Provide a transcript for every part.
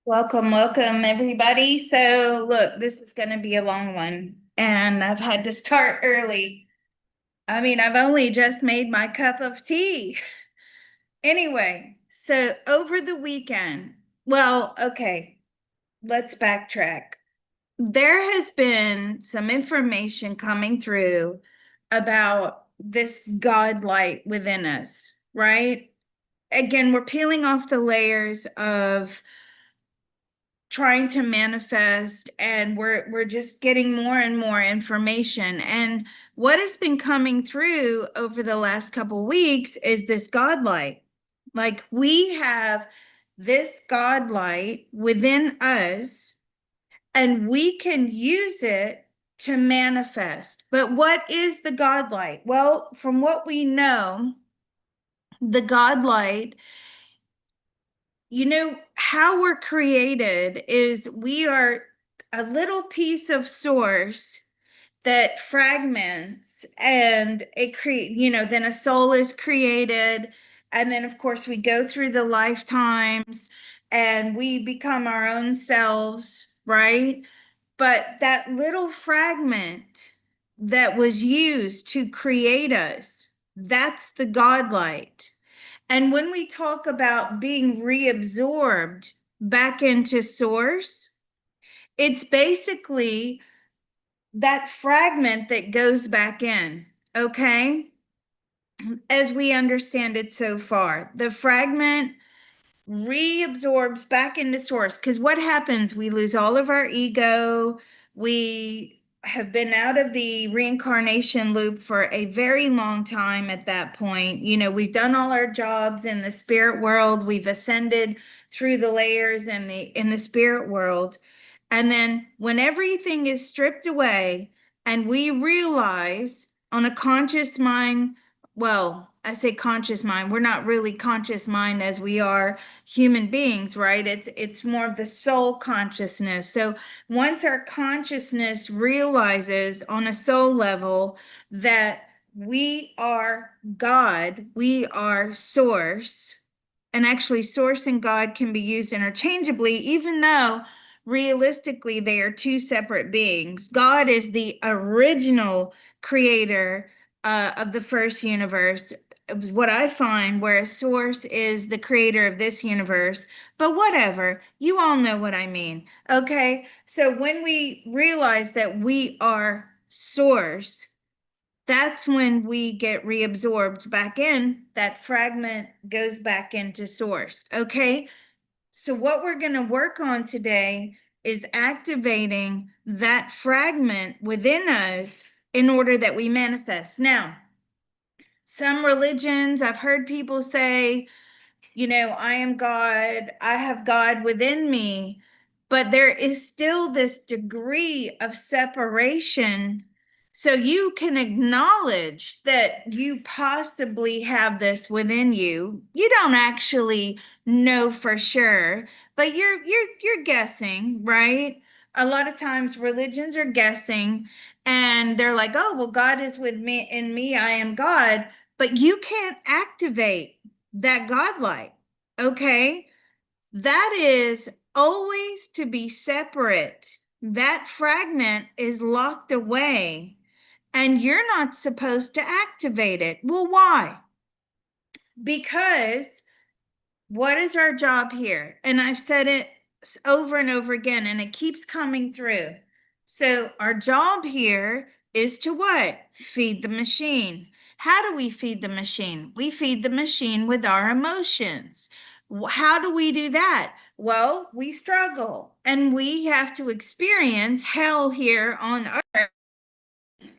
Welcome, welcome, everybody. So, look, this is going to be a long one, and I've had to start early. I mean, I've only just made my cup of tea. Anyway, so over the weekend, well, okay, let's backtrack. There has been some information coming through about this God light within us, right? Again, we're peeling off the layers of trying to manifest, and we're just getting more and more information. And what has been coming through over the last couple weeks is this God light. Like, we have this God light within us, and we can use it to manifest. But what is the God light? Well, from what we know, the God light, how we're created is we are a little piece of source that fragments, and it create, then a soul is created. And then, of course, we go through the lifetimes and we become our own selves, right? But that little fragment that was used to create us, that's the God light. And when we talk about being reabsorbed back into source, it's basically that fragment that goes back in, okay? As we understand it so far, the fragment reabsorbs back into source. Because what happens? We lose all of our ego. We have been out of the reincarnation loop for a very long time at that point. We've done all our jobs in the spirit world. We've ascended through the layers in the spirit world. And then when everything is stripped away and we realize on a conscious mind, well, I say conscious mind, we're not really conscious mind as we are human beings, right? It's more of the soul consciousness. So once our consciousness realizes on a soul level that we are God, we are source, and actually source and God can be used interchangeably, even though realistically they are two separate beings. God is the original creator of the first universe, what I find, whereas source is the creator of this universe. But whatever, you all know what I mean. Okay, so when we realize that we are source, that's when we get reabsorbed back in. That fragment goes back into source. Okay, so what we're going to work on today is activating that fragment within us in order that we manifest. Now, some religions, I've heard people say, I am God, I have God within me, but there is still this degree of separation. So you can acknowledge that you possibly have this within you. You don't actually know for sure, but you're guessing, right? A lot of times religions are guessing, and they're like, "Oh, well, God is with me, in me, I am God." But you can't activate that godlike. Okay, that is always to be separate. That fragment is locked away, and you're not supposed to activate it. Well, why? Because what is our job here? And I've said it over and over again, and it keeps coming through. So, our job here is to what? Feed the machine. How do we feed the machine? We feed the machine with our emotions. How do we do that? Well, we struggle and we have to experience hell here on earth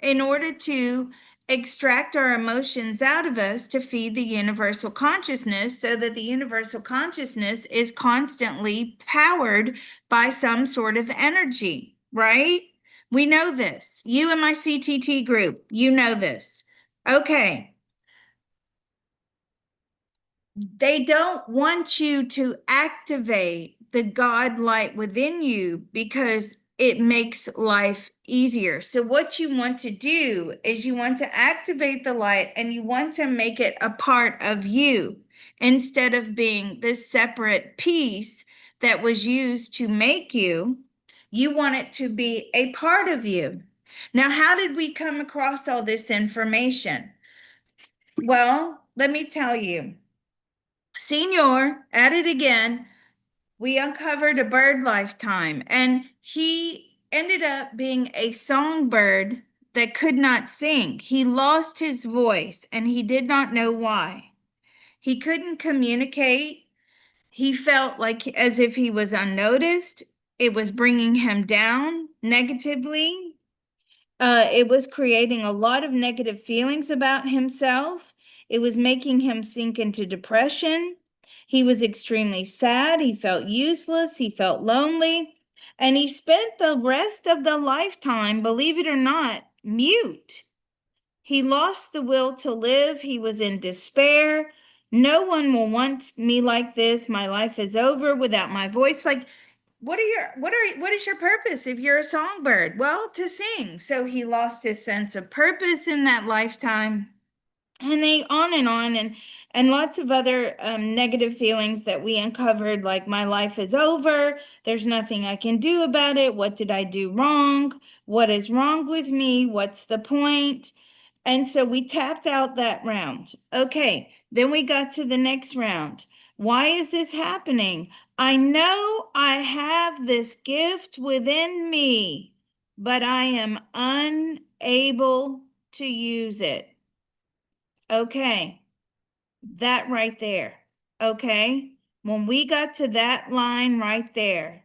in order to extract our emotions out of us to feed the universal consciousness, so that the universal consciousness is constantly powered by some sort of energy, right? We know this. You and my CTT group, you know this. Okay. They don't want you to activate the God light within you because it makes life easier. So, what you want to do is you want to activate the light and you want to make it a part of you instead of being this separate piece that was used to make you. You want it to be a part of you. Now, how did we come across all this information? Well, let me tell you. Senior, at it again, we uncovered a bird lifetime, and he ended up being a songbird that could not sing. He lost his voice, and he did not know why. He couldn't communicate. He felt like as if he was unnoticed. It was bringing him down negatively. It was creating a lot of negative feelings about himself. It was making him sink into depression. He was extremely sad. He felt useless. He felt lonely. And he spent the rest of the lifetime, believe it or not, mute. He lost the will to live. He was in despair. No one will want me like this. My life is over without my voice. Like, what is your purpose if you're a songbird? Well, to sing. So he lost his sense of purpose in that lifetime. And they on and lots of other negative feelings that we uncovered, like my life is over. There's nothing I can do about it. What did I do wrong? What is wrong with me? What's the point? And so we tapped out that round. Okay, then we got to the next round. Why is this happening? I know I have this gift within me, but I am unable to use it. Okay, that right there. Okay, when we got to that line right there,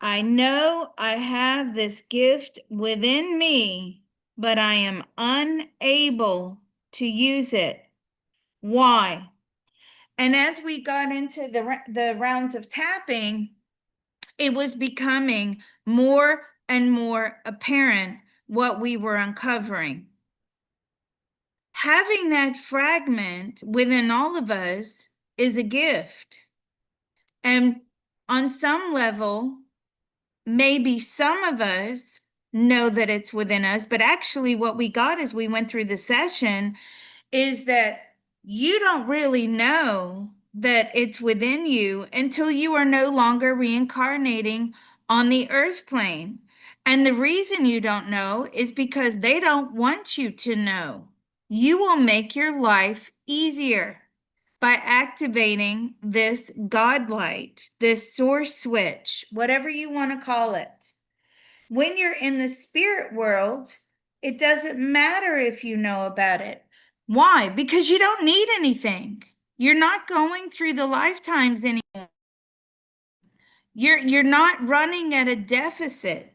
I know I have this gift within me, but I am unable to use it. Why? And as we got into the rounds of tapping, it was becoming more and more apparent what we were uncovering. Having that fragment within all of us is a gift. And on some level, maybe some of us know that it's within us, but actually what we got as we went through the session is that you don't really know that it's within you until you are no longer reincarnating on the earth plane. And the reason you don't know is because they don't want you to know. You will make your life easier by activating this God light, this source switch, whatever you want to call it. When you're in the spirit world, it doesn't matter if you know about it. Why? Because you don't need anything. You're not going through the lifetimes anymore. You're not running at a deficit.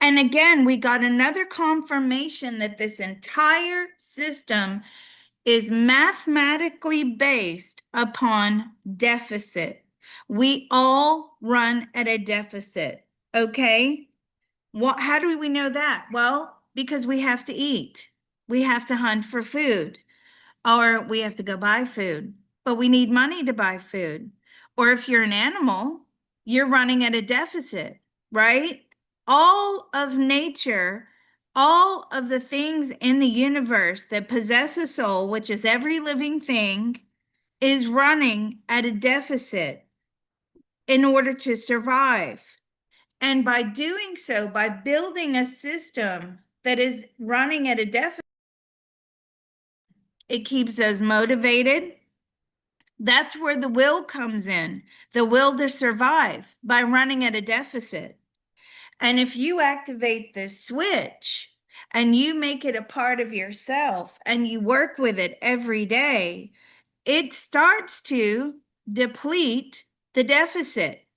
And again, we got another confirmation that this entire system is mathematically based upon deficit. We all run at a deficit, okay? How do we know that? Well, because we have to eat. We have to hunt for food, or we have to go buy food, but we need money to buy food. Or if you're an animal, you're running at a deficit, right? All of nature, all of the things in the universe that possess a soul, which is every living thing, is running at a deficit in order to survive. And by doing so, by building a system that is running at a deficit, it keeps us motivated. That's where the will comes in, the will to survive by running at a deficit. And if you activate this switch and you make it a part of yourself and you work with it every day, it starts to deplete the deficit.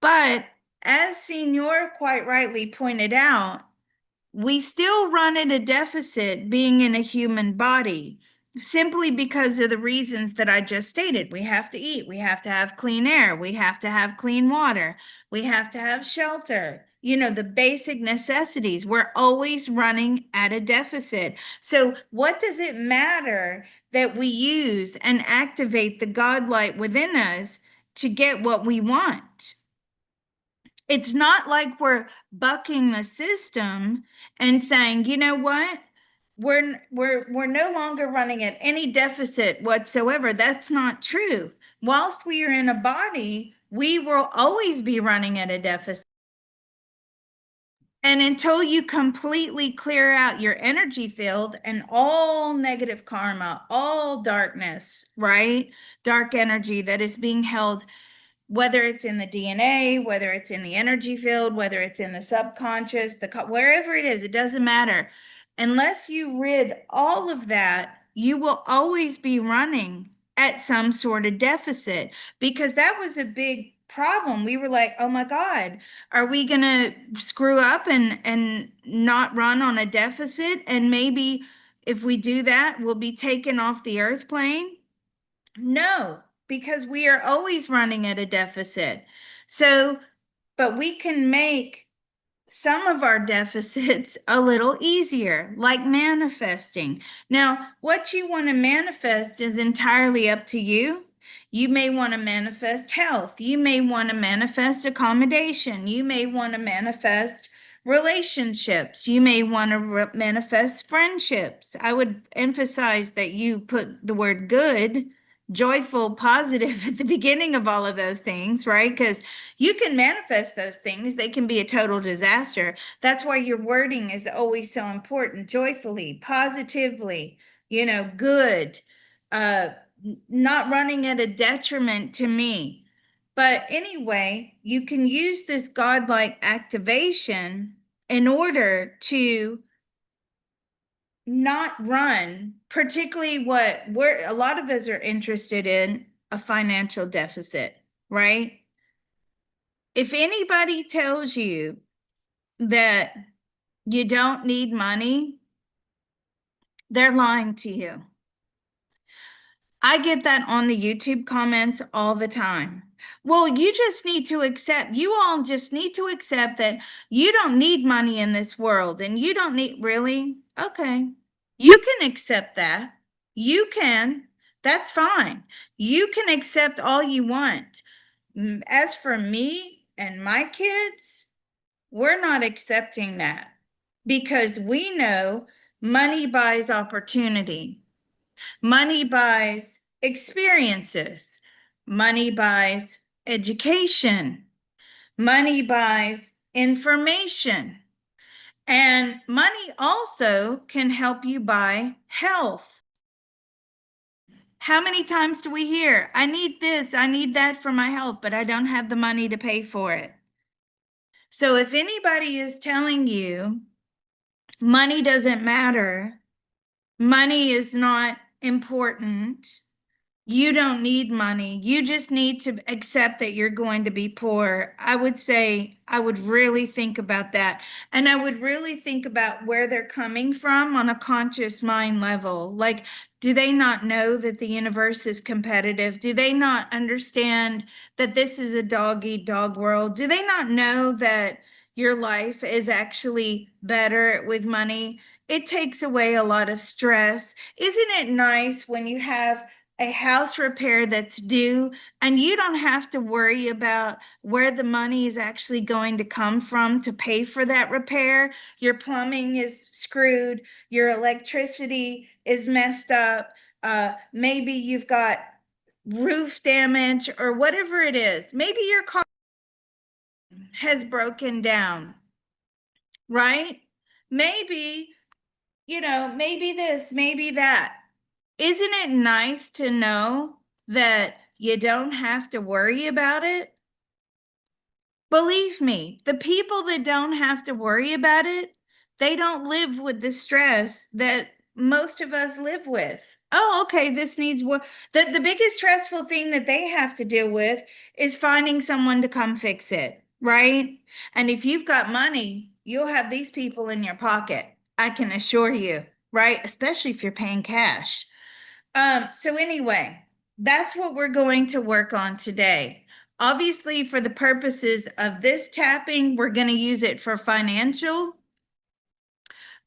But as Senior quite rightly pointed out, we still run at a deficit being in a human body simply because of the reasons that I just stated. We have to eat, we have to have clean air, we have to have clean water, we have to have shelter. You know, the basic necessities. We're always running at a deficit. So what does it matter that we use and activate the God light within us to get what we want? It's not like we're bucking the system and saying, you know what? We're no longer running at any deficit whatsoever. That's not true. whilst we are in a body, we will always be running at a deficit. And until you completely clear out your energy field and all negative karma, all darkness, right? Dark energy that is being held, whether it's in the DNA, whether it's in the energy field, whether it's in the subconscious, wherever it is, it doesn't matter. Unless you rid all of that, you will always be running at some sort of deficit, because that was a big problem. We were like, oh my God, are we going to screw up and not run on a deficit? And maybe if we do that, we'll be taken off the earth plane. No, because we are always running at a deficit. So, but we can make some of our deficits a little easier, like manifesting. Now, what you want to manifest is entirely up to you. You may want to manifest health. You may want to manifest accommodation. You may want to manifest relationships. You may want to manifest friendships. I would emphasize that you put the word good, joyful, positive at the beginning of all of those things, right? Because you can manifest those things. They can be a total disaster. That's why your wording is always so important. Joyfully, positively, good, uh, not running at a detriment to me. But anyway, you can use this godlike activation in order to not run, particularly what a lot of us are interested in, a financial deficit, right? If anybody tells you that you don't need money, they're lying to you. I get that on the YouTube comments all the time. Well, you all just need to accept that you don't need money in this world and you don't need, really? Okay. You can accept that. You can. That's fine. You can accept all you want. As for me and my kids, we're not accepting that, because we know money buys opportunity. Money buys experiences. Money buys education. Money buys information. And money also can help you buy health. How many times do we hear, I need this, I need that for my health, but I don't have the money to pay for it? So if anybody is telling you money doesn't matter, money is not important, you don't need money, you just need to accept that you're going to be poor, I would say I would really think about that. And I would really think about where they're coming from on a conscious mind level. Like, do they not know that the universe is competitive? Do they not understand that this is a dog eat dog world? Do they not know that your life is actually better with money? It takes away a lot of stress. Isn't it nice when you have a house repair that's due and you don't have to worry about where the money is actually going to come from to pay for that repair? Your plumbing is screwed, your electricity is messed up, maybe you've got roof damage or whatever it is. Maybe your car has broken down, right? Maybe, maybe this, maybe that. Isn't it nice to know that you don't have to worry about it? Believe me, the people that don't have to worry about it, they don't live with the stress that most of us live with. Oh, okay, this needs what the biggest stressful thing that they have to deal with is finding someone to come fix it, right? And if you've got money, you'll have these people in your pocket. I can assure you, right? Especially if you're paying cash. So anyway, that's what we're going to work on today. Obviously, for the purposes of this tapping, we're going to use it for financial,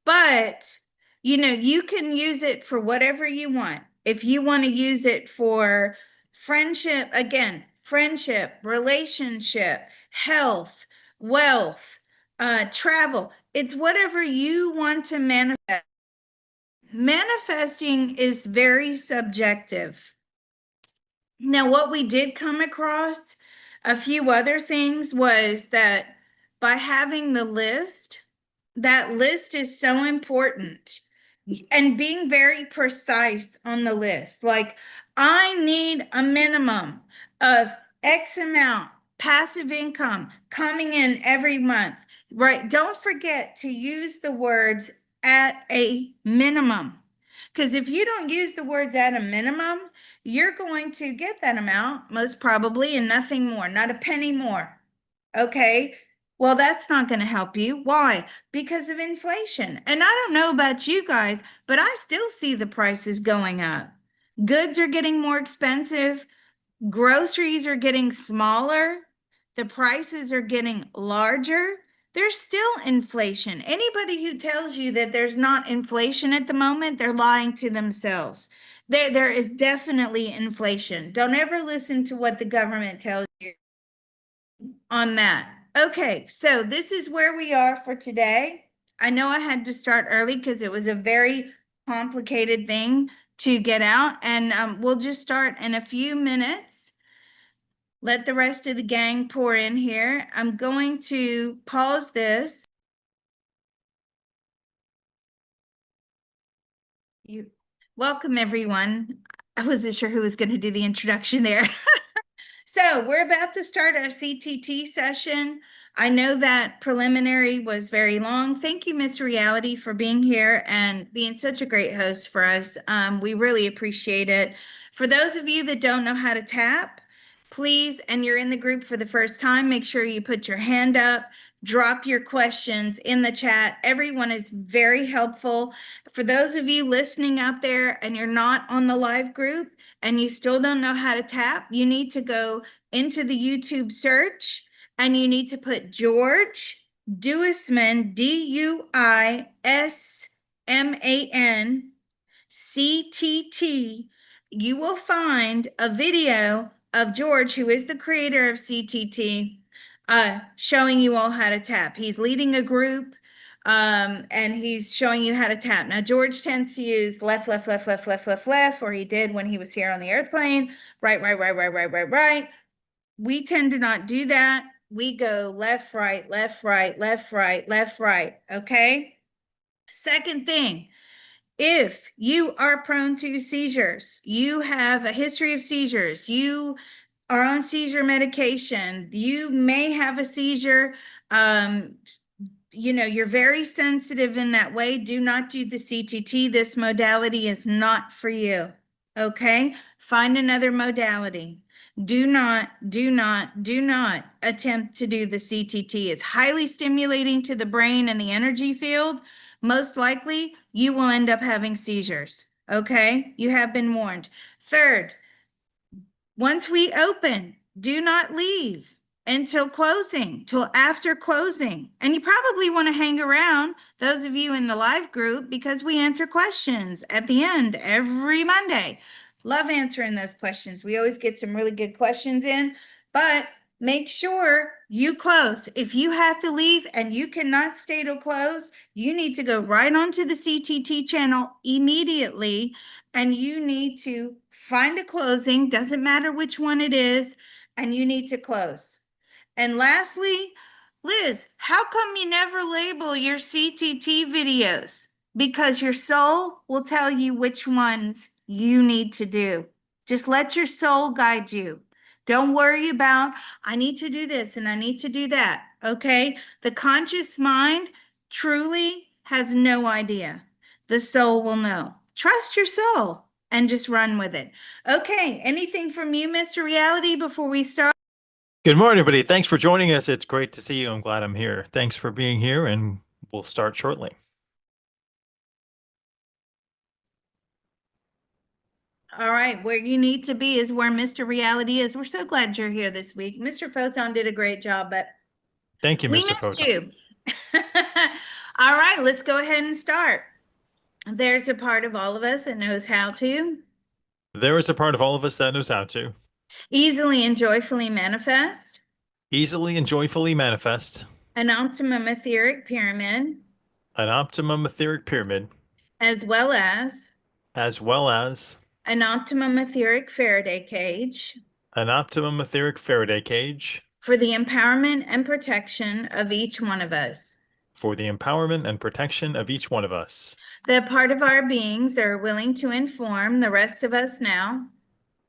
but you can use it for whatever you want. If you want to use it for friendship, again, friendship, relationship, health, wealth, travel, it's whatever you want to manifest. Manifesting is very subjective. Now, what we did come across, a few other things, was that by having the list, that list is so important, and being very precise on the list. Like, I need a minimum of X amount passive income coming in every month, right? Don't forget to use the words at a minimum. Because if you don't use the words at a minimum, you're going to get that amount, most probably, and nothing more, not a penny more. Okay. Well, that's not going to help you. Why? Because of inflation. And I don't know about you guys, but I still see the prices going up. Goods are getting more expensive. Groceries are getting smaller. The prices are getting larger. There's still inflation. Anybody who tells you that there's not inflation at the moment, they're lying to themselves. There is definitely inflation. Don't ever listen to what the government tells you on that. Okay, so this is where we are for today. I know I had to start early because it was a very complicated thing to get out, and we'll just start in a few minutes. Let the rest of the gang pour in here. I'm going to pause this. You welcome everyone. I wasn't sure who was going to do the introduction there. So we're about to start our CTT session. I know that preliminary was very long. Thank you, Miss Reality, for being here and being such a great host for us. We really appreciate it. For those of you that don't know how to tap, please, and you're in the group for the first time, make sure you put your hand up, drop your questions in the chat. Everyone is very helpful. For those of you listening out there and you're not on the live group, and you still don't know how to tap, you need to go into the YouTube search and you need to put George Duisman, Duisman, CTT. You will find a video of George, who is the creator of CTT, showing you all how to tap. He's leading a group, and he's showing you how to tap. Now, George tends to use left, left, left, left, left, left, left, or he did when he was here on the earth plane. Right, right, right, right, right, right, right. We tend to not do that. We go left, right, left, right, left, right, left, right. Okay. Second thing, if you are prone to seizures, you have a history of seizures, you are on seizure medication, you may have a seizure, you're very sensitive in that way, do not do the CTT. This modality is not for you. Okay? Find another modality. Do not attempt to do the CTT. It's highly stimulating to the brain and the energy field. Most likely, you will end up having seizures. Okay? You have been warned. Third, once we open, do not leave until closing, till after closing. And you probably want to hang around, those of you in the live group, because we answer questions at the end every Monday. Love answering those questions. We always get some really good questions in, but make sure you close. If you have to leave and you cannot stay till close, you need to go right onto the CTT channel immediately, and you need to find a closing, doesn't matter which one it is, and you need to close. And lastly, Liz, how come you never label your CTT videos? Because your soul will tell you which ones you need to do. Just let your soul guide you. Don't worry about, I need to do this and I need to do that. Okay? The conscious mind truly has no idea. The soul will know. Trust your soul and just run with it. Okay, anything from you, Mr. Reality, before we start? Good morning, everybody. Thanks for joining us. It's great to see you. I'm glad I'm here. Thanks for being here, and we'll start shortly. All right, where you need to be is where Mr. Reality is. We're so glad you're here this week. Mr. Photon did a great job, but Thank you, we Mr. missed Photon. you. All right, let's go ahead and start. There's a part of all of us that knows how to There is a part of all of us that knows how to easily and joyfully manifest easily and joyfully manifest an optimum etheric pyramid, an optimum etheric pyramid, as well as as well as an optimum etheric Faraday cage an optimum etheric Faraday cage for the empowerment and protection of each one of us. for the empowerment and protection of each one of us. That part of our beings are willing to inform the rest of us now.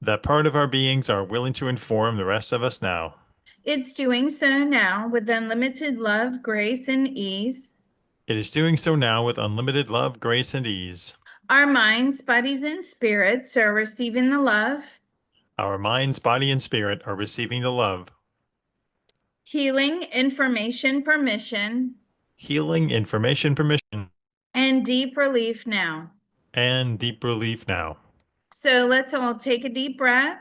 That part of our beings are willing to inform the rest of us now. It's doing so now with unlimited love, grace, and ease. It is doing so now with unlimited love, grace, and ease. Our minds, bodies, and spirits are receiving the love, Our minds, body, and spirit are receiving the love, healing, information, permission, healing, information, permission, and deep relief now. and deep relief now. So let's all take a deep breath.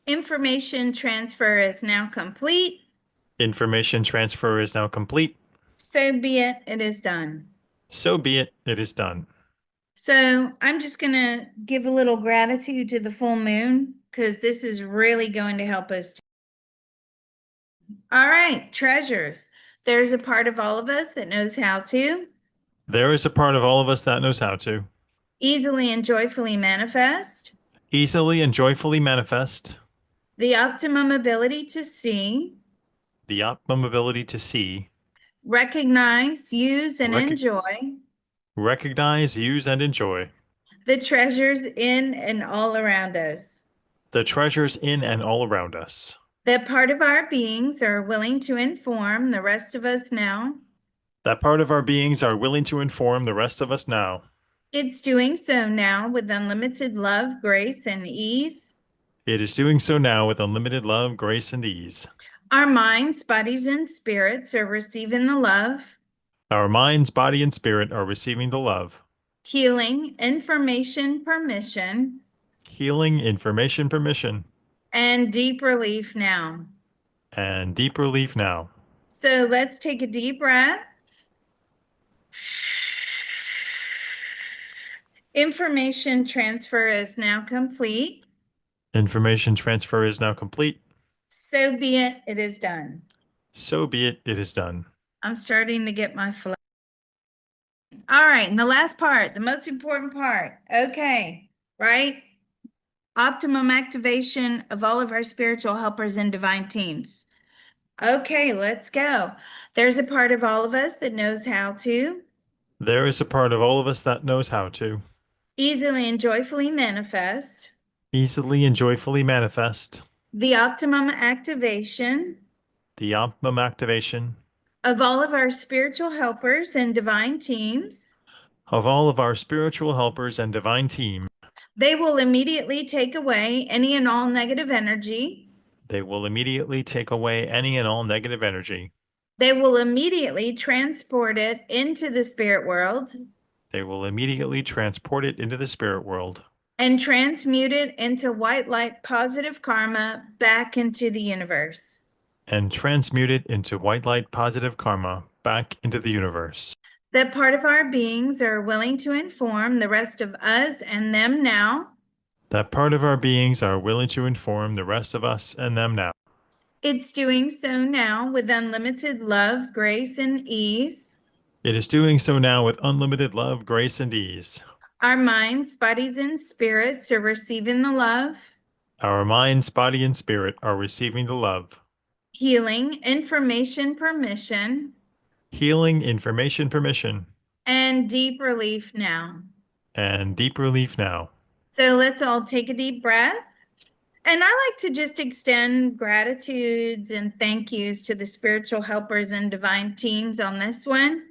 Information transfer is now complete. Information transfer is now complete. So be it, it is done. So be it, it is done. So I'm just going to give a little gratitude to the full moon because this is really going to help us. All right, treasures. There's a part of all of us that knows how to There is a part of all of us that knows how to easily and joyfully manifest easily and joyfully manifest the optimum ability to see, the optimum ability to see, recognize, use, and rec- enjoy recognize, use, and enjoy the treasures in and all around us. the treasures in and all around us. That part of our beings are willing to inform the rest of us now. That part of our beings are willing to inform the rest of us now. It's doing so now with unlimited love, grace, and ease. It is doing so now with unlimited love, grace, and ease. Our minds, bodies, and spirits are receiving the love, Our minds, body, and spirit are receiving the love, healing, information, permission, healing, information, permission, and deep relief now. and deep relief now. So let's take a deep breath. Information transfer is now complete. Information transfer is now complete. So be it, it is done. So be it, it is done. I'm starting to get my flow. All right, and the last part, the most important part. Okay, right? Optimum activation of all of our spiritual helpers and divine teams. Okay, let's go. There's a part of all of us that knows how to There is a part of all of us that knows how to easily and joyfully manifest easily and joyfully manifest the optimum activation the optimum activation of all of our spiritual helpers and divine teams. of all of our spiritual helpers and divine team. They will immediately take away any and all negative energy. They will immediately take away any and all negative energy. They will immediately transport it into the spirit world They will immediately transport it into the spirit world and transmute it into white light positive karma back into the universe. and transmute it into white light positive karma back into the universe. That part of our beings are willing to inform the rest of us and them now. That part of our beings are willing to inform the rest of us and them now. It's doing so now with unlimited love, grace, and ease. It is doing so now with unlimited love, grace, and ease. Our minds, bodies, and spirits are receiving the love, Our minds, body, and spirit are receiving the love, healing, information, permission, healing, information, permission, and deep relief now. and deep relief now. So let's all take a deep breath. And I like to just extend gratitudes and thank yous to the spiritual helpers and divine teams on this one.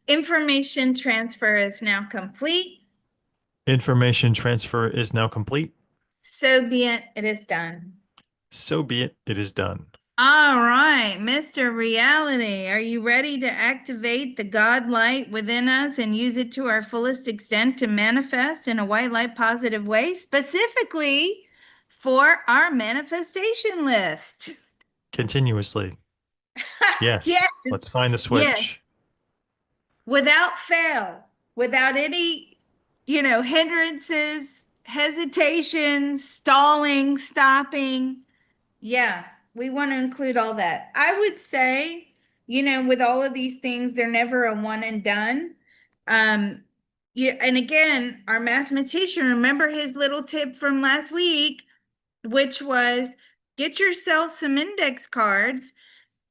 Information transfer is now complete. Information transfer is now complete. So be it, it is done. So be it, it is done. All right, Mr. Reality, are you ready to activate the God light within us and use it to our fullest extent to manifest in a white light positive way, specifically for our manifestation list? Continuously. Yes. Yes, Let's find the yes, switch. without fail, without any, hindrances, hesitations, stalling, stopping. Yeah, we want to include all that. I would say, with all of these things, they're never a one and done. Um, Yeah, and again, our mathematician, remember his little tip from last week, which was get yourself some index cards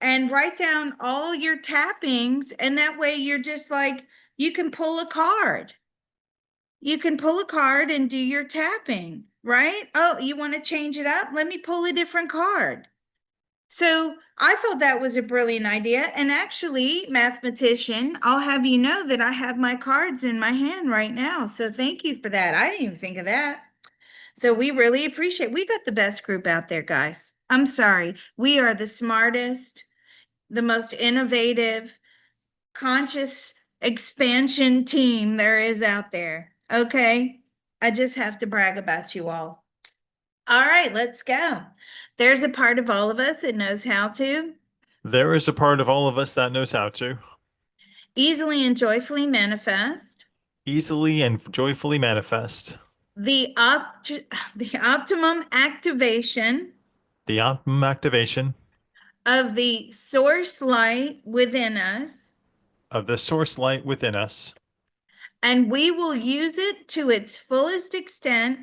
and write down all your tappings, and that way you're just like, you can pull a card. You can pull a card and do your tapping, right? Oh, you want to change it up? Let me pull a different card. So I thought that was a brilliant idea. And actually, mathematician, I'll have you know that I have my cards in my hand right now. So thank you for that. I didn't even think of that. So we really appreciate, we got the best group out there, guys. I'm sorry. We are the smartest, the most innovative, conscious expansion team there is out there. Okay. I just have to brag about you all. All right, let's go. There's a part of all of us that knows how to There is a part of all of us that knows how to easily and joyfully manifest easily and joyfully manifest the the optimum activation the optimum activation of the source light within us, of the source light within us, and we will use it to its fullest extent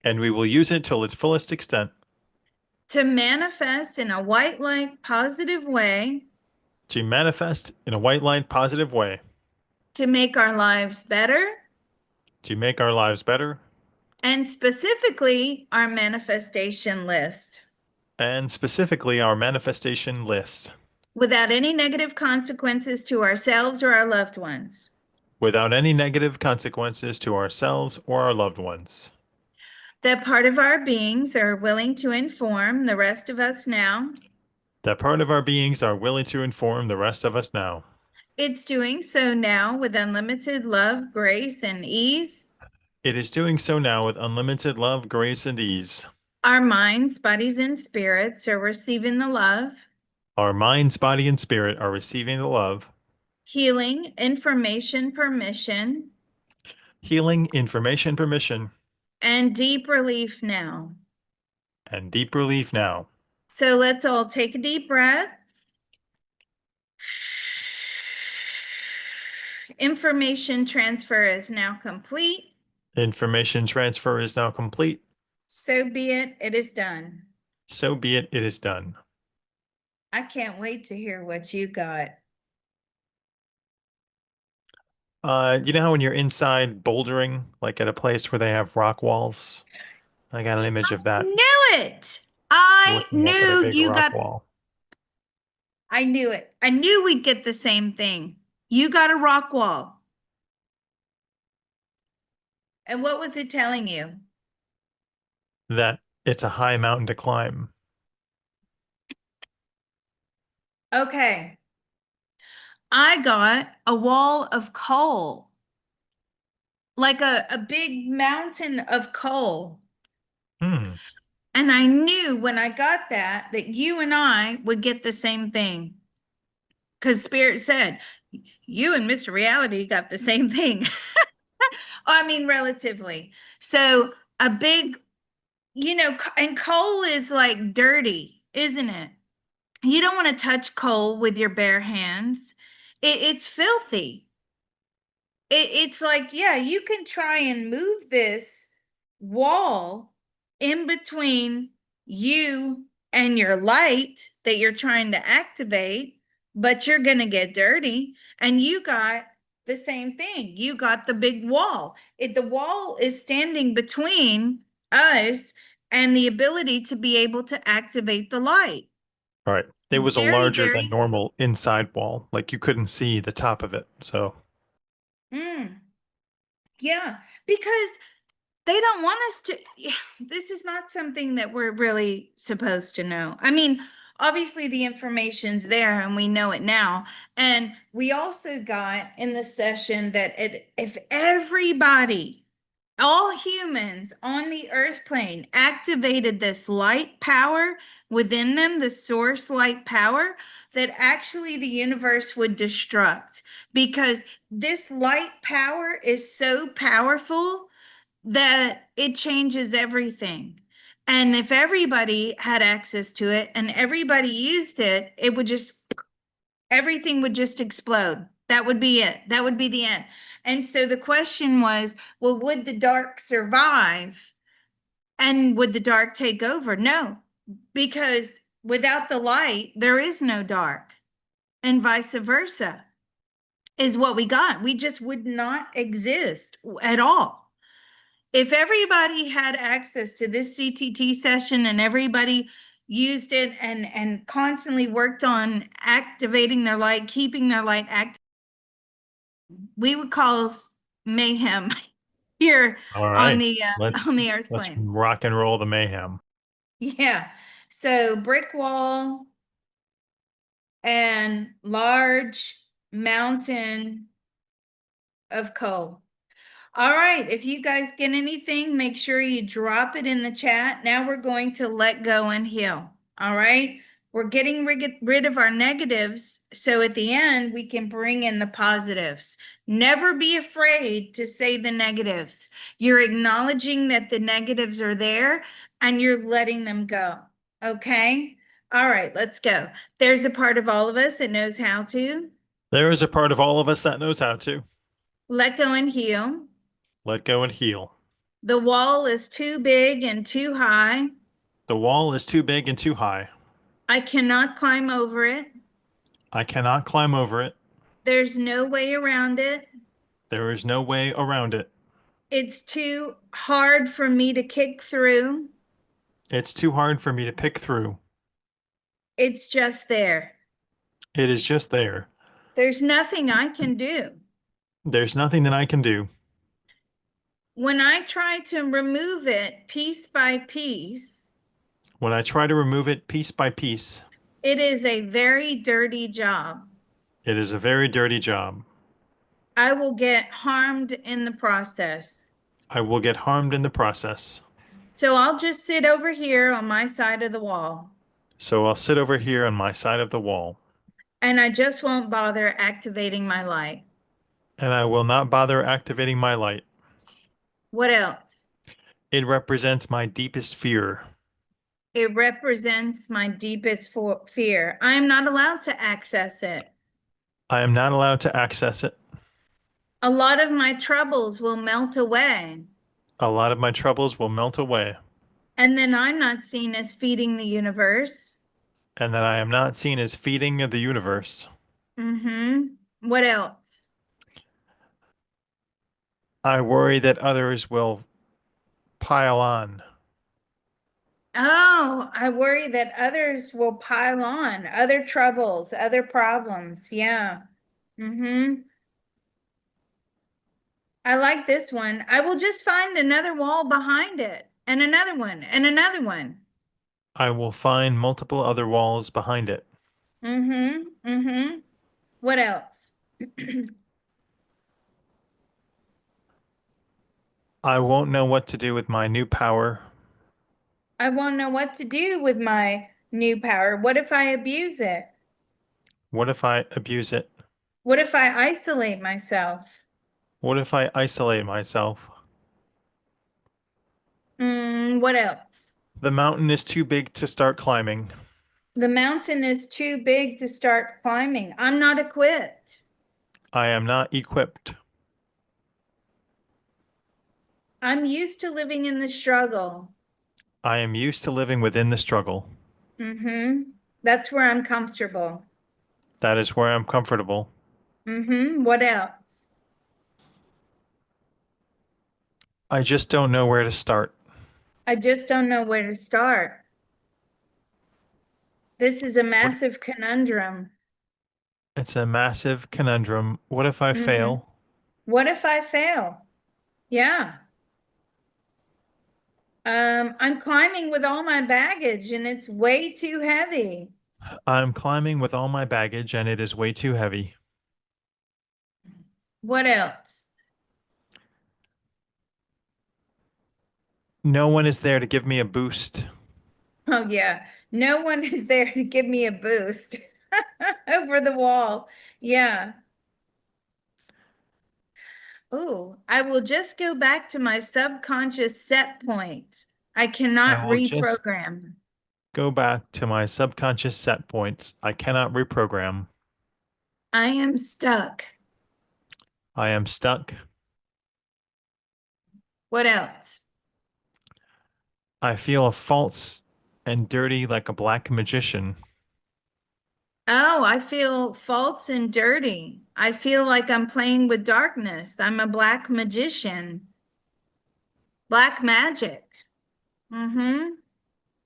and we will use it till its fullest extent to manifest in a white light positive way to manifest in a white light positive way, to make our lives better, to make our lives better, and specifically our manifestation list and specifically our manifestation list, without any negative consequences to ourselves or our loved ones. without any negative consequences to ourselves or our loved ones. That part of our beings are willing to inform the rest of us now. That part of our beings are willing to inform the rest of us now. It's doing so now with unlimited love, grace, and ease. It is doing so now with unlimited love, grace, and ease. Our minds, bodies, and spirits are receiving the love, Our minds, body, and spirit are receiving the love, healing, information, permission, healing, information, permission, and deep relief now. and deep relief now. So let's all take a deep breath. Information transfer is now complete. Information transfer is now complete. So be it. It is done. So be it, it is done. I can't wait to hear what you got. You know how when you're inside bouldering, like at a place where they have rock walls? I got an image of that, Knew it. I looking up at a knew big you rock got, wall. I knew it. I knew we'd get the same thing. You got a rock wall. And what was it telling you? That it's a high mountain to climb. Okay. I got a wall of coal, like a big mountain of coal. Hmm. And I knew when I got that you and I would get the same thing. Because Spirit said, you and Mr. Reality got the same thing. I mean, relatively. So a big, and coal is like dirty, isn't it? You don't want to touch coal with your bare hands. It's filthy. It's like, yeah, you can try and move this wall in between you and your light that you're trying to activate, but you're going to get dirty. And you got the same thing. You got the big wall. The wall is standing between us and the ability to be able to activate the light. All right. It was a Very, larger than very, normal inside wall. Like you couldn't see the top of it. So, mm, yeah, because they don't want us to, yeah, this is not something that we're really supposed to know. I mean, obviously the information's there and we know it now. And we also got in the session that if everybody, all humans on the earth plane activated this light power within them, the source light power, that actually the universe would destruct because this light power is so powerful that it changes everything. And if everybody had access to it and everybody used it, it would just, everything would just explode. That would be it. That would be the end. And so the question was, well, would the dark survive? And would the dark take over? No, because without the light, there is no dark, and vice versa is what we got. We just would not exist at all. If everybody had access to this CTT session and everybody used it and constantly worked on activating their light, keeping their light active, we would cause mayhem here All on right. the Let's on the earth let's plane. rock and roll the mayhem. Yeah. So brick wall and large mountain of coal. All right, if you guys get anything, make sure you drop it in the chat. Now we're going to let go and heal. All right, we're getting rid of our negatives. So at the end, we can bring in the positives. Never be afraid to say the negatives. You're acknowledging that the negatives are there and you're letting them go. Okay. All right, let's go. There's a part of all of us that knows how to There is a part of all of us that knows how to let go and heal. let go and heal. The wall is too big and too high. The wall is too big and too high. I cannot climb over it. I cannot climb over it. There's no way around it. There is no way around it. It's too hard for me to kick through. It's too hard for me to pick through. It's just there. It is just there. There's nothing I can do. There's nothing that I can do. When I try to remove it piece by piece, When I try to remove it piece by piece, it is a very dirty job. it is a very dirty job. I will get harmed in the process. I will get harmed in the process. So I'll just sit over here on my side of the wall So I'll sit over here on my side of the wall, and I just won't bother activating my light. and I will not bother activating my light. What else? It represents my deepest fear. It represents my deepest fear. I am not allowed to access it. I am not allowed to access it. A lot of my troubles will melt away. A lot of my troubles will melt away, And then I'm not seen as feeding the universe. and that I am not seen as feeding the universe. Mm-hmm. What else? I worry that others will pile on. Oh, I worry that others will pile on, other troubles, other problems. Yeah. Mm-hmm. I like this one. I will just find another wall behind it, and another one, and another one. I will find multiple other walls behind it. Mm-hmm. Mm-hmm. What else? I won't know what to do with my new power. I won't know what to do with my new power. What if I abuse it? What if I abuse it? What if I isolate myself? What if I isolate myself? What else? The mountain is too big to start climbing. The mountain is too big to start climbing. I'm not equipped. I am not equipped. I'm used to living in the struggle. I am used to living within the struggle. That's where I'm comfortable. That is where I'm comfortable. What else? I just don't know where to start. I just don't know where to start. This is a What? massive conundrum. It's a massive conundrum. What if I hmm fail? What if I fail? Yeah. I'm climbing with all my baggage and it's way too heavy. I'm climbing with all my baggage and it is way too heavy. What else? No one is there to give me a boost. Oh, yeah. No one is there to give me a boost over the wall. Yeah. Oh, I will just go back to my subconscious set points. I I cannot will just reprogram. go back to my subconscious set points. I cannot reprogram. I am stuck. I am stuck. What else? I feel false and dirty like a black magician. Oh, I feel false and dirty. I feel like I'm playing with darkness. I'm a black magician. Black magic. Mm-hmm.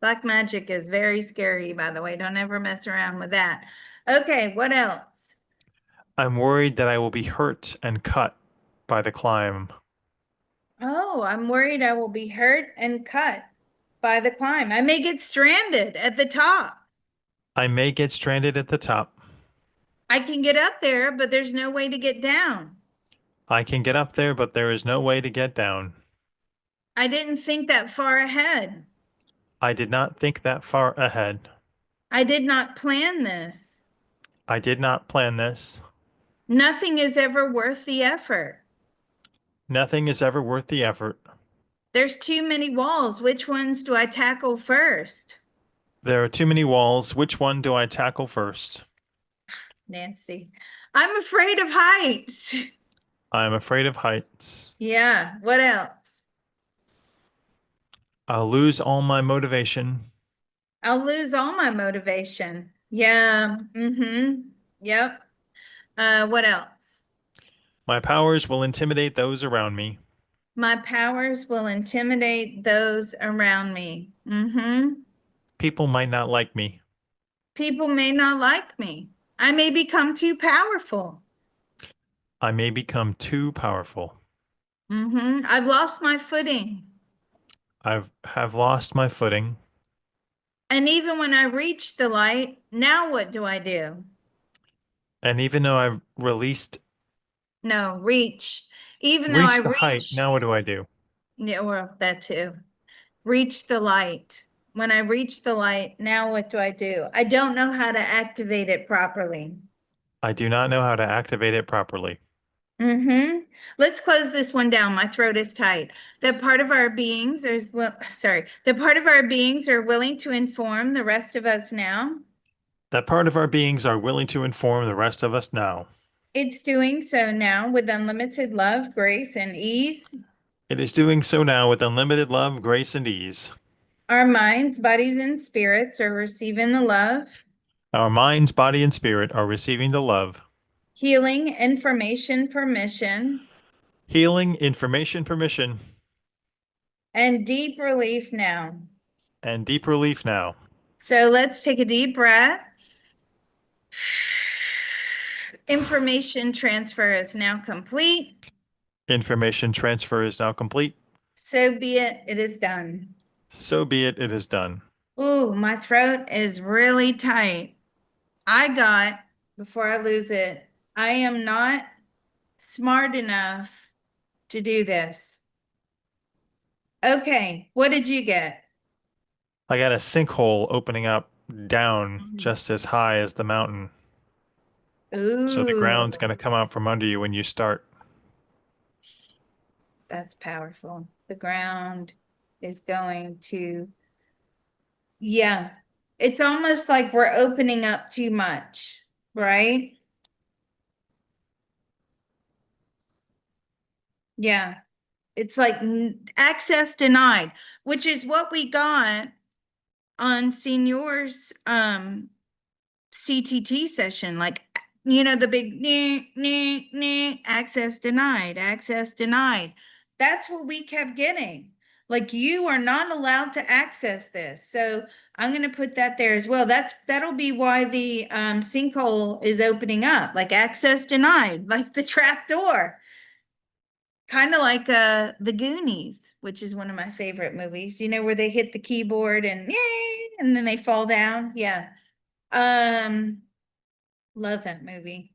Black magic is very scary, by the way. Don't ever mess around with that. Okay, what else? I'm worried that I will be hurt and cut by the climb. Oh, I'm worried I will be hurt and cut by the climb. I may get stranded at the top. I may get stranded at the top. I can get up there, but there's no way to get down. I can get up there, but there is no way to get down. I didn't think that far ahead. I did not think that far ahead. I did not plan this. I did not plan this. Nothing is ever worth the effort. Nothing is ever worth the effort. There's too many walls. Which ones do I tackle first? There are too many walls. Which one do I tackle first? Nancy. I'm afraid of heights. I am afraid of heights. Yeah. What else? I'll lose all my motivation. I'll lose all my motivation. Yeah. Mm-hmm. Yep. What else? My powers will intimidate those around me. My powers will intimidate those around me. Mm-hmm. People might not like me. People may not like me. I may become too powerful. I may become too powerful. Mm-hmm. I've lost my footing. I have lost my footing. And even when I reach the light, now what do I do? And even though I've No, reach. Even though I reached the height, reach, now what do I do? yeah, well, that too. Reach the light. When I reach the light, now what do? I don't know how to activate it properly. I do not know how to activate it properly. Mm-hmm. Let's close this one down. My throat is tight. That part of our beings is, well, sorry, the part of our beings are willing to inform the rest of us now. That part of our beings are willing to inform the rest of us now. It's doing so now with unlimited love, grace, and ease. It is doing so now with unlimited love, grace, and ease. Our minds, bodies, and spirits are receiving the love, Our minds, body, and spirit are receiving the love, healing, information, permission, healing, information, permission, and deep relief now. and deep relief now. So let's take a deep breath. Information transfer is now complete. Information transfer is now complete. So be it. It is done. So be it, it is done. Ooh, my throat is really tight. Before I lose it, I am not smart enough to do this. Okay, what did you get? I got a sinkhole opening up down Mhm. just as high as the mountain. So the Ooh, ground's going to come out from under you when you start. that's powerful. The ground is going to, yeah, it's almost like we're opening up too much, right? Yeah, it's like access denied, which is what we got on seniors CTT session, like the big access denied. That's what we kept getting. Like you are not allowed to access this. So I'm going to put that there as well. That'll be why the sinkhole is opening up, like access denied, like the trap door. Kind of like The Goonies, which is one of my favorite movies, where they hit the keyboard and yay, and then they fall down. Yeah. Um, Love that movie.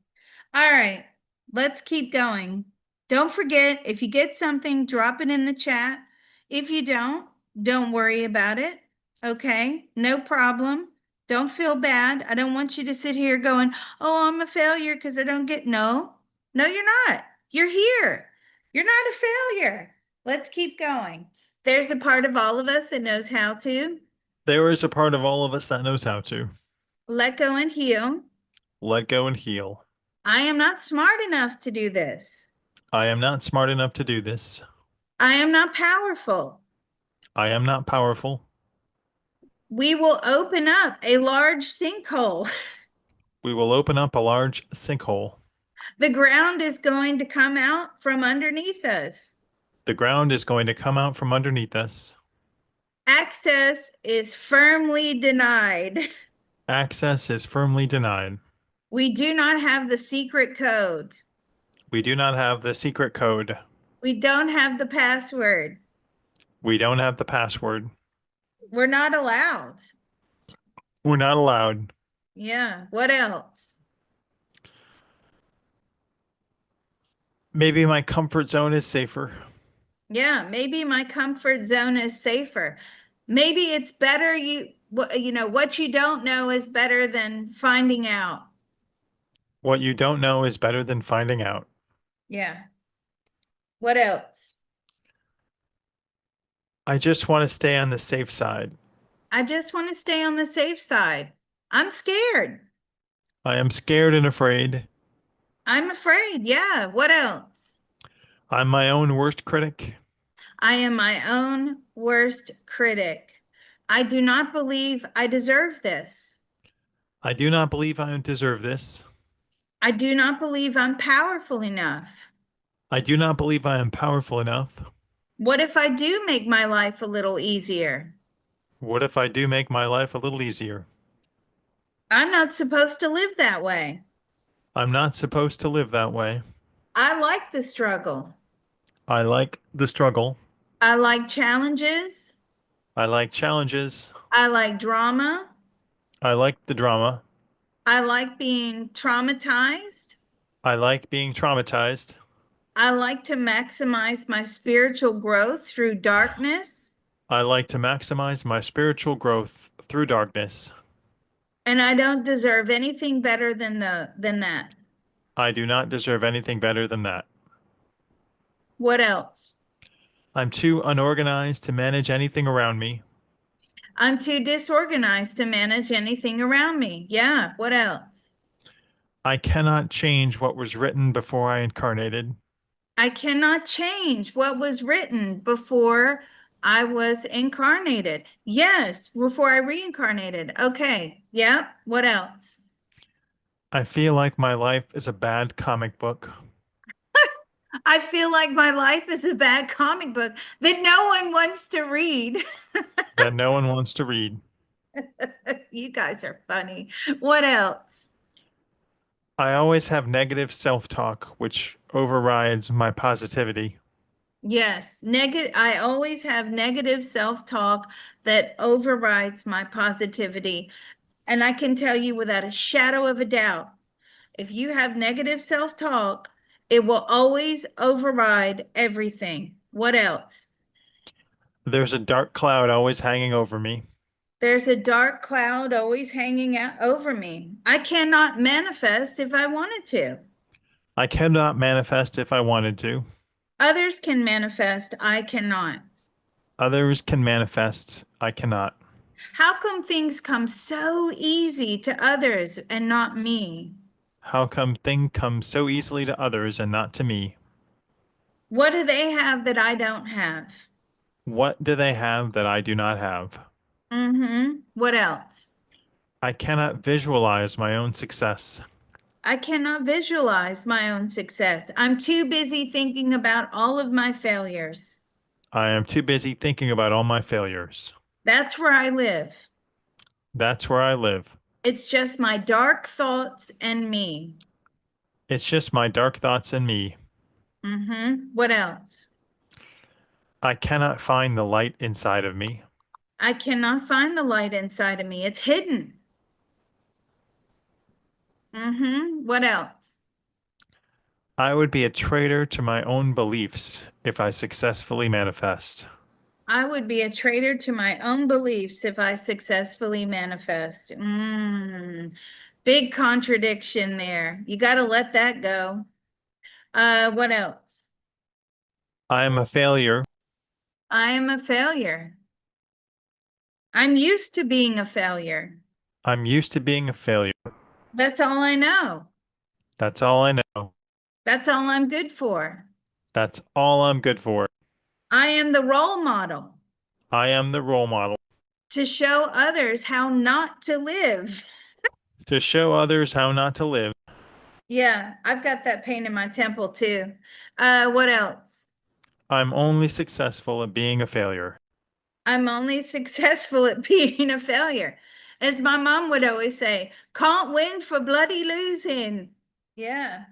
All right, let's keep going. Don't forget, if you get something, drop it in the chat. If you don't worry about it. Okay, no problem. Don't feel bad. I don't want you to sit here going, oh, I'm a failure because I don't get. No, no, you're not. You're here. You're not a failure. Let's keep going. There's a part of all of us that knows how to There is a part of all of us that knows how to let go and heal. let go and heal. I am not smart enough to do this. I am not smart enough to do this. I am not powerful. I am not powerful. We will open up a large sinkhole. We will open up a large sinkhole. The ground is going to come out from underneath us. The ground is going to come out from underneath us. Access is firmly denied. Access is firmly denied. We do not have the secret code. We do not have the secret code. We don't have the password. We don't have the password. We're not allowed. We're not allowed. Yeah. What else? Maybe my comfort zone is safer. Yeah. Maybe my comfort zone is safer. Maybe it's better what you don't know is better than finding out. What you don't know is better than finding out. Yeah. What else? I just want to stay on the safe side. I just want to stay on the safe side. I'm scared. I am scared and afraid. I'm afraid. Yeah. What else? I'm my own worst critic. I am my own worst critic. I do not believe I deserve this. I do not believe I deserve this. I do not believe I'm powerful enough. I do not believe I am powerful enough. What if I do make my life a little easier? What if I do make my life a little easier? I'm not supposed to live that way. I'm not supposed to live that way. I like the struggle. I like the struggle. I like challenges. I like challenges. I like drama. I like the drama. I like being traumatized. I like being traumatized. I like to maximize my spiritual growth through darkness. I like to maximize my spiritual growth through darkness. And I don't deserve anything better than that. I do not deserve anything better than that. What else? I'm too unorganized to manage anything around me. I'm too disorganized to manage anything around me. Yeah, what else? I cannot change what was written before I incarnated. I cannot change what was written before I was incarnated. Yes, before I reincarnated. Okay, yeah, what else? I feel like my life is a bad comic book I feel like my life is a bad comic book that no one wants to read. that no one wants to read. You guys are funny. What else? I always have negative self-talk, which overrides my positivity. Yes, negative. I always have negative self-talk that overrides my positivity. And I can tell you without a shadow of a doubt, if you have negative self-talk, it will always override everything. What else? There's a dark cloud always hanging over me. There's a dark cloud always hanging out over me. I cannot manifest if I wanted to. I cannot manifest if I wanted to. Others can manifest, I cannot. Others can manifest. I cannot. How come things come so easy to others and not me? How come things come so easily to others and not to me? What do they have that I don't have? What do they have that I do not have? What else? I cannot visualize my own success. I cannot visualize my own success. I'm too busy thinking about all of my failures. I am too busy thinking about all my failures. That's where I live. That's where I live. It's just my dark thoughts and me. It's just my dark thoughts and me. What else? I cannot find the light inside of me. I cannot find the light inside of me. It's hidden. What else? I would be a traitor to my own beliefs if I successfully manifest. I would be a traitor to my own beliefs if I successfully manifest. Big contradiction there. You got to let that go. What else? I am a failure. I am a failure. I'm used to being a failure. I'm used to being a failure. That's all I know. That's all I know. That's all I'm good for. That's all I'm good for. I am the role model I am the role model to show others how not to live. to show others how not to live. Yeah, I've got that pain in my temple too. What else? I'm only successful at being a failure. I'm only successful at being a failure. As my mom would always say, can't win for bloody losing. Yeah,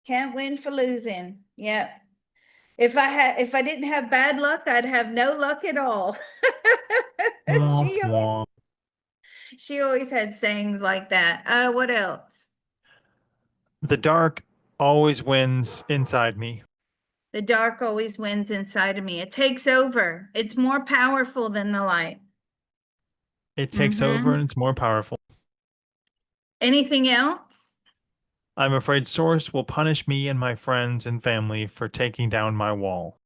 can't win for losing. Yeah. If I didn't have bad luck, I'd have no luck at all. Womp She always womp. she always had sayings like that. What else? The dark always wins inside me. The dark always wins inside of me. It takes over. It's more powerful than the light. It takes over Mm-hmm. and it's more powerful. Anything else? I'm afraid Source will punish me and my friends and family for taking down my wall.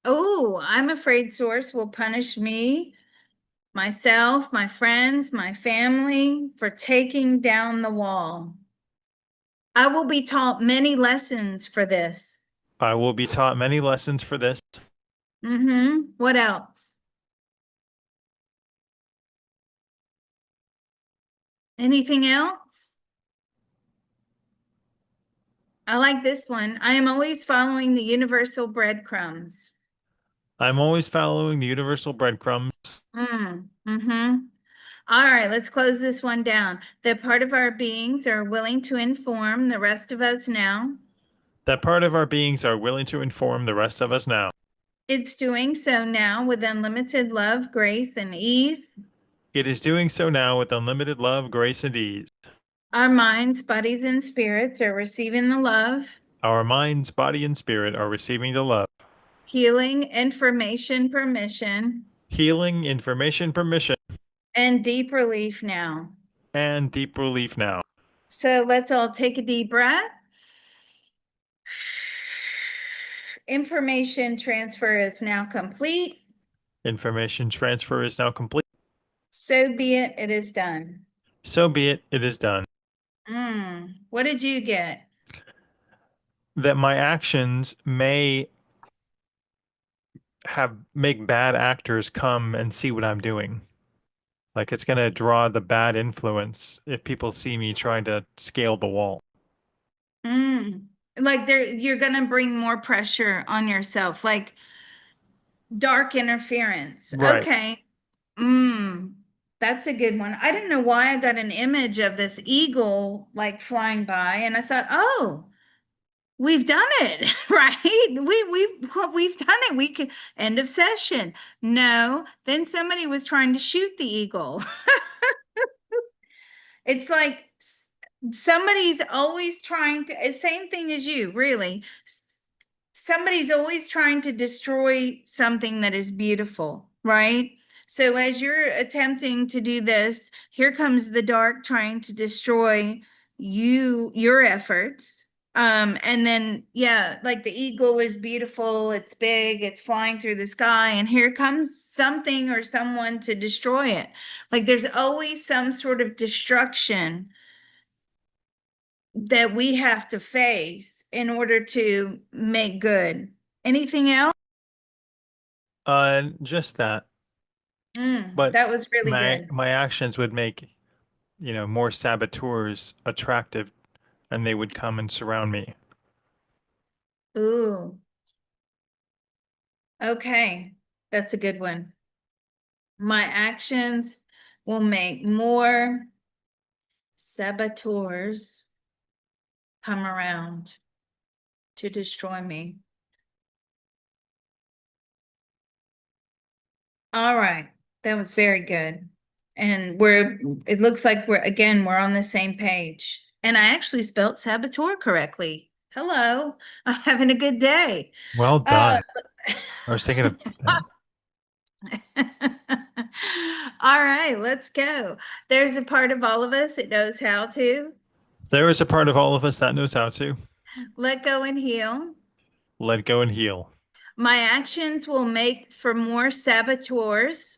Oh, I'm afraid Source will punish me, myself, my friends, my family for taking down the wall. I will be taught many lessons for this. I will be taught many lessons for this. Mm-hmm. What else? Anything else? I like this one. I am always following the universal breadcrumbs. I'm always following the universal breadcrumbs. Mm-hmm. All right, let's close this one down. That part of our beings are willing to inform the rest of us now. That part of our beings are willing to inform the rest of us now. It's doing so now with unlimited love, grace, and ease. It is doing so now with unlimited love, grace, and ease. Our minds, bodies, and spirits are receiving the love, Our minds, body, and spirit are receiving the love, healing, information, permission, healing, information, permission, and deep relief now. and deep relief now. So let's all take a deep breath. Information transfer is now complete. Information transfer is now complete. So be it, it is done. So be it, it is done. What did you get? That my actions may have make bad actors come and see what I'm doing. Like it's gonna draw the bad influence if people see me trying to scale the wall. Mm. Like you're gonna bring more pressure on yourself, like dark interference. Right. Okay. Mm. That's a good one. I didn't know why I got an image of this eagle like flying by, and I thought, oh, we've done it, right? We've done it. We can end of session. No, then somebody was trying to shoot the eagle. It's like somebody's always trying to, same thing as you, really. Somebody's always trying to destroy something that is beautiful, right? So as you're attempting to do this, here comes the dark trying to destroy your efforts. And then, yeah, like the eagle is beautiful, it's big, it's flying through the sky, and here comes something or someone to destroy it. Like there's always some sort of destruction that we have to face in order to make good. Anything else? Just that. But That was really my good. my actions would make, more saboteurs attractive and they would come and surround me. Ooh, okay. That's a good one. My actions will make more saboteurs come around to destroy me. All right. That was very good. And it looks like we're on the same page. And I actually spelt saboteur correctly. Hello. I'm having a good day. Well Uh, done. I was thinking of that. all right, let's go. There's a part of all of us that knows how to There is a part of all of us that knows how to let go and heal. let go and heal. My actions will make for more saboteurs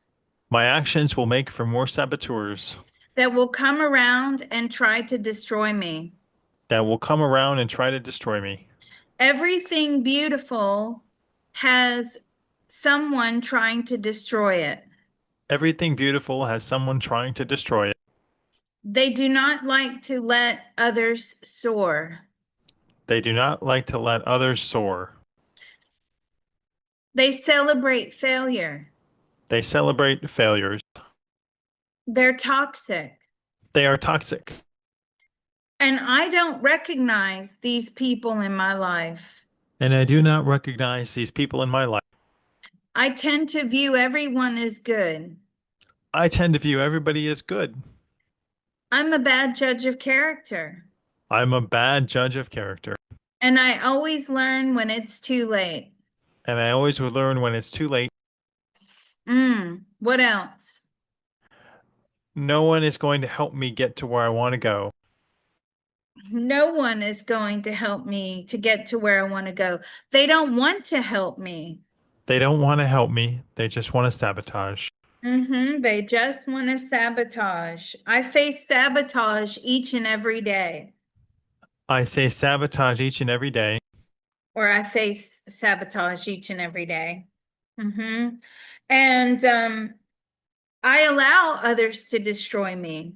My actions will make for more saboteurs that will come around and try to destroy me. that will come around and try to destroy me. Everything beautiful has someone trying to destroy it. Everything beautiful has someone trying to destroy it. They do not like to let others soar. They do not like to let others soar. They celebrate failure. They celebrate failures. They're toxic. They are toxic. And I don't recognize these people in my life. And I do not recognize these people in my life. I tend to view everyone as good. I tend to view everybody as good. I'm a bad judge of character. I'm a bad judge of character. And I always learn when it's too late. And I always would learn when it's too late. What else? No one is going to help me get to where I want to go. No one is going to help me to get to where I want to go. They don't want to help me. They don't want to help me. They just want to sabotage. They just want to sabotage. I face sabotage each and every day, I say sabotage each and every day. or I face sabotage each and every day. hmm And I allow others to destroy me.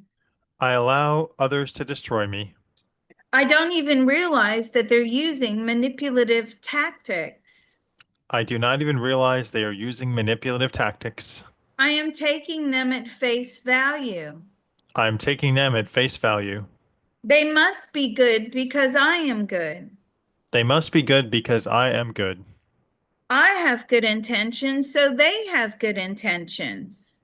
I allow others to destroy me. I don't even realize that they're using manipulative tactics. I do not even realize they are using manipulative tactics. I am taking them at face value. I am taking them at face value. They must be good because I am good. They must be good because I am good. I have good intentions, so they have good intentions.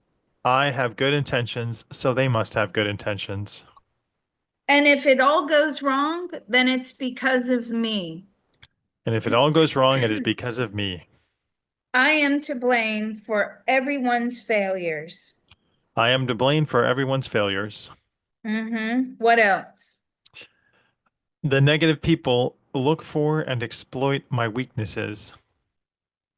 I have good intentions, so they must have good intentions. And if it all goes wrong, then it's because of me. And if it all goes wrong, it is because of me. I am to blame for everyone's failures. I am to blame for everyone's failures. What else? The negative people look for and exploit my weaknesses.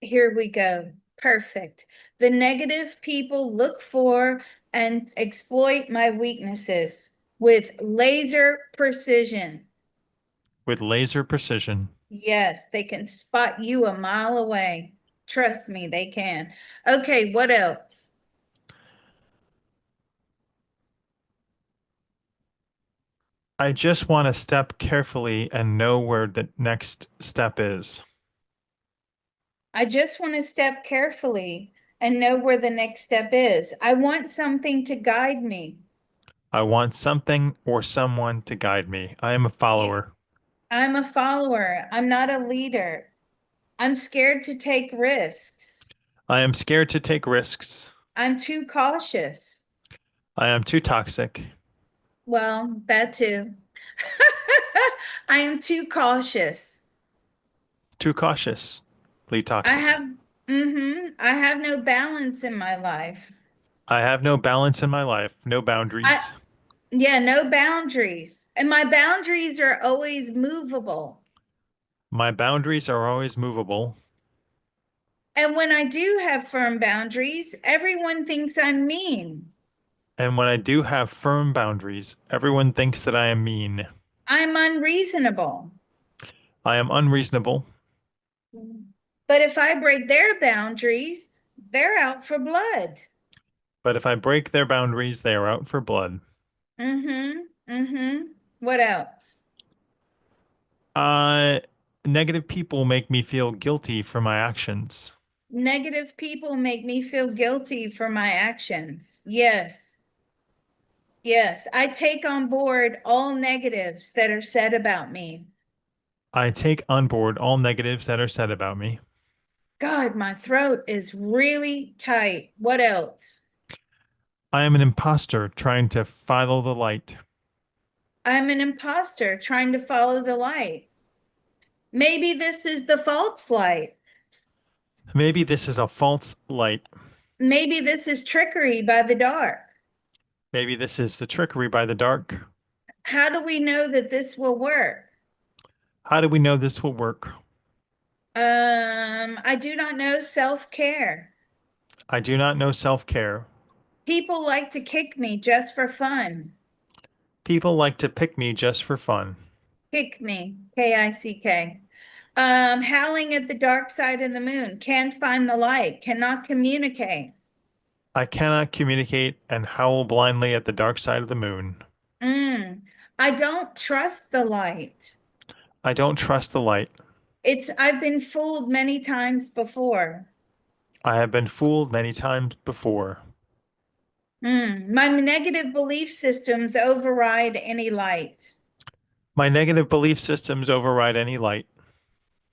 Here we go. Perfect. The negative people look for and exploit my weaknesses with laser precision. With laser precision. Yes, they can spot you a mile away. Trust me, they can. Okay, what else? I just want to step carefully and know where the next step is. I just want to step carefully and know where the next step is. I want something to guide me. I want something or someone to guide me. I am a Yeah, follower. I'm a follower. I'm not a leader. I'm scared to take risks. I am scared to take risks. I'm too cautious. I am too toxic. Well, that too. I am too cautious. Too cautiously I toxic. have, I have no balance in my life. I have no balance in my life, no I, boundaries. yeah, no boundaries. And my boundaries are always movable. My boundaries are always movable. And when I do have firm boundaries, everyone thinks I'm mean. And when I do have firm boundaries, everyone thinks that I am mean. I'm unreasonable. I am unreasonable. But if I break their boundaries, they're out for blood. But if I break their boundaries, they are out for blood. Mm-hmm. Mm-hmm. What else? Uh, Negative people make me feel guilty for my actions. Negative people make me feel guilty for my actions. Yes. Yes. I take on board all negatives that are said about me. I take on board all negatives that are said about me. God, my throat is really tight. What else? I am an imposter trying to follow the light. I'm an imposter trying to follow the light. Maybe this is the false light. Maybe this is a false light. Maybe this is trickery by the dark. Maybe this is the trickery by the dark. How do we know that this will work? How do we know this will work? I do not know self-care. I do not know self-care. People like to kick me just for fun. People like to pick me just for fun. Kick me, Kick. Howling at the dark side of the moon, can't find the light, cannot communicate. I cannot communicate and howl blindly at the dark side of the moon. Mm. I don't trust the light. I don't trust the light. I've been fooled many times before. I have been fooled many times before. My negative belief systems override any light. My negative belief systems override any light.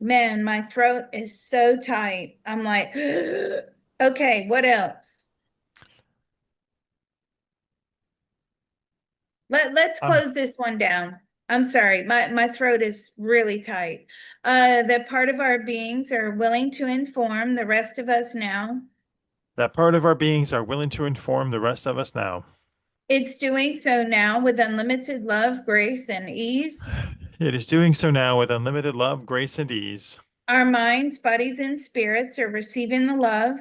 Man, my throat is so tight. I'm like, okay, what else? Let's Um, close this one down. I'm sorry, my throat is really tight. That part of our beings are willing to inform the rest of us now. that part of our beings are willing to inform the rest of us now. It's doing so now with unlimited love, grace, and ease. It is doing so now with unlimited love, grace, and ease. Our minds, bodies, and spirits are receiving the love,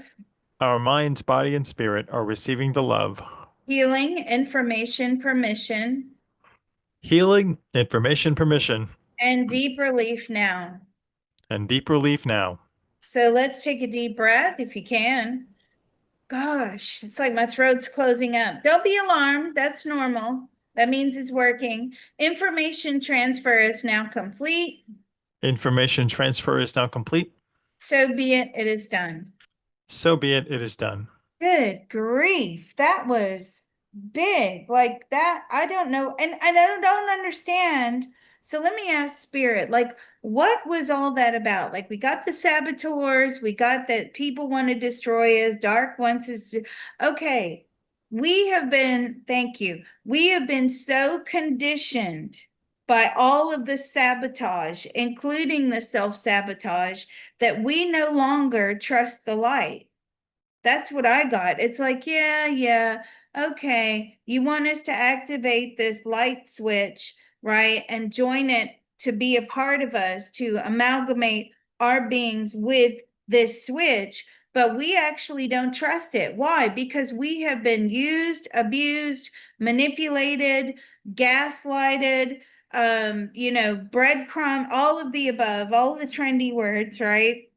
Our minds, body, and spirit are receiving the love, healing, information, permission, healing, information, permission, and deep relief now. and deep relief now. So let's take a deep breath if you can. Gosh, it's like my throat's closing up. Don't be alarmed. That's normal. That means it's working. Information transfer is now complete. Information transfer is now complete. So be it. It is done. So be it, it is done. Good grief. That was big. Like that, I don't know. And I don't understand. So let me ask Spirit, like, what was all that about? Like, we got the saboteurs, we got that people want to destroy us, dark wants us to. Okay, thank you. We have been so conditioned by all of the sabotage, including the self-sabotage, that we no longer trust the light. That's what I got. It's like, yeah, yeah, okay. You want us to activate this light switch, right? And join it to be a part of us, to amalgamate our beings with this switch, but we actually don't trust it. Why? Because we have been used, abused, manipulated, gaslighted, breadcrumb, all of the above, all of the trendy words, right?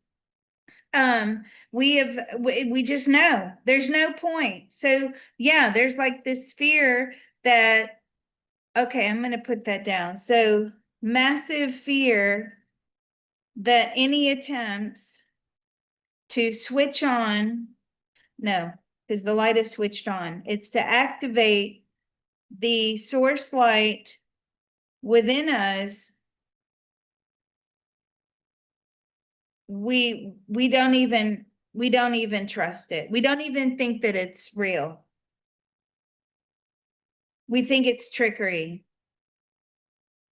We just know there's no point. So yeah, there's like this fear that, okay, I'm going to put that down. So massive fear that any attempts to switch on, no, because the light is switched on. It's to activate the source light within us. We don't even trust it. We don't even think that it's real. We think it's trickery.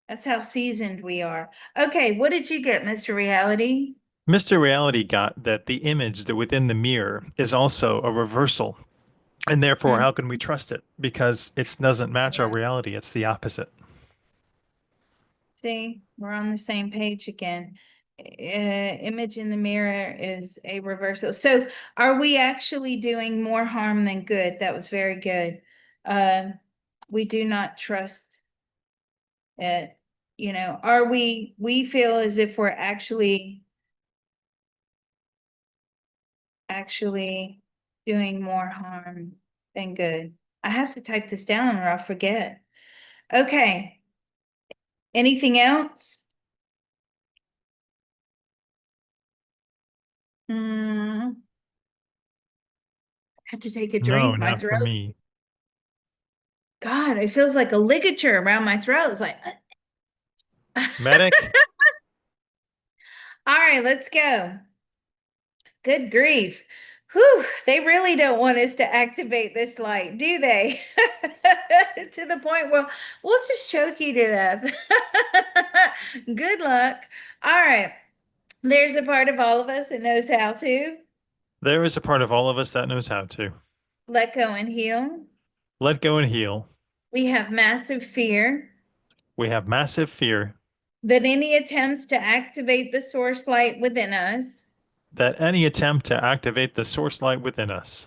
That's how seasoned we are. Okay, what did you get, Mr. Reality? Mr. Reality got that the image that within the mirror is also a reversal. And therefore, Mm, how can we trust it? Because it doesn't match our yeah. reality. It's the opposite. See, we're on the same page again. Image in the mirror is a reversal. So are we actually doing more harm than good? That was very good. Uh, we do not trust it. We feel as if we're actually doing more harm than good. I have to type this down or I'll forget. Okay. Anything else? I have to take a No, drink. My not for throat. me. God, it feels like a ligature around my throat. It's like, Medic, all right, let's go. Good grief. Whew, they really don't want us to activate this light, do they? To the point where we'll just choke you to death. Good luck. All right. There's a part of all of us that knows how to there is a part of all of us that knows how to let go and heal. let go and heal. We have massive fear We have massive fear that any attempts to activate the source light within us, that any attempt to activate the source light within us,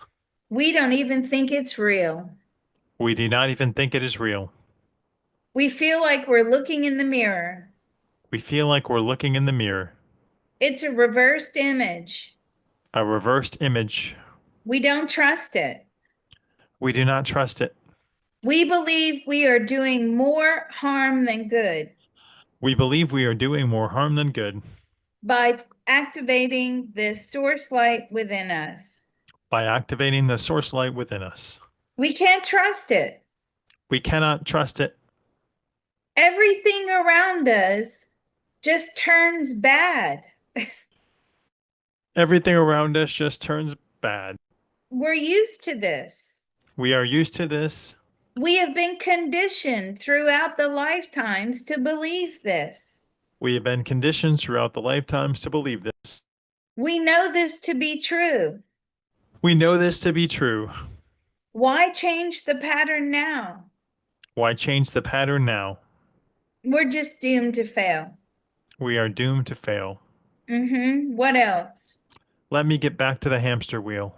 we don't even think it's real. we do not even think it is real. We feel like we're looking in the mirror We feel like we're looking in the mirror It's a reversed image. A reversed image. We don't trust it. We do not trust it. We believe we are doing more harm than good We believe we are doing more harm than good by activating the source light within us. by activating the source light within us. We can't trust it. We cannot trust it. Everything around us just turns bad. Everything around us just turns bad. We're used to this. We are used to this. We have been conditioned throughout the lifetimes to believe this. We have been conditioned throughout the lifetimes to believe this. We know this to be true. We know this to be true. Why change the pattern now? Why change the pattern now? We're just doomed to fail. We are doomed to fail. What else? Let me get back to the hamster wheel.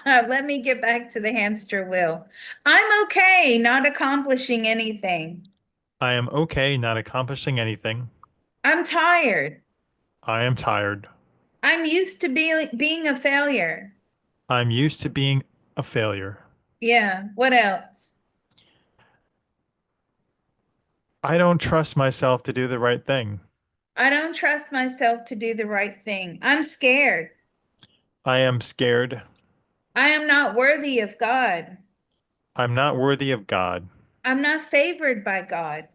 Let me get back to the hamster wheel. I'm okay not accomplishing anything. I am okay not accomplishing anything. I'm tired. I am tired. I'm used to being a failure. I'm used to being a failure. Yeah, what else? I don't trust myself to do the right thing. I don't trust myself to do the right thing. I'm scared. I am scared. I am not worthy of God. I'm not worthy of God. I'm not favored by God.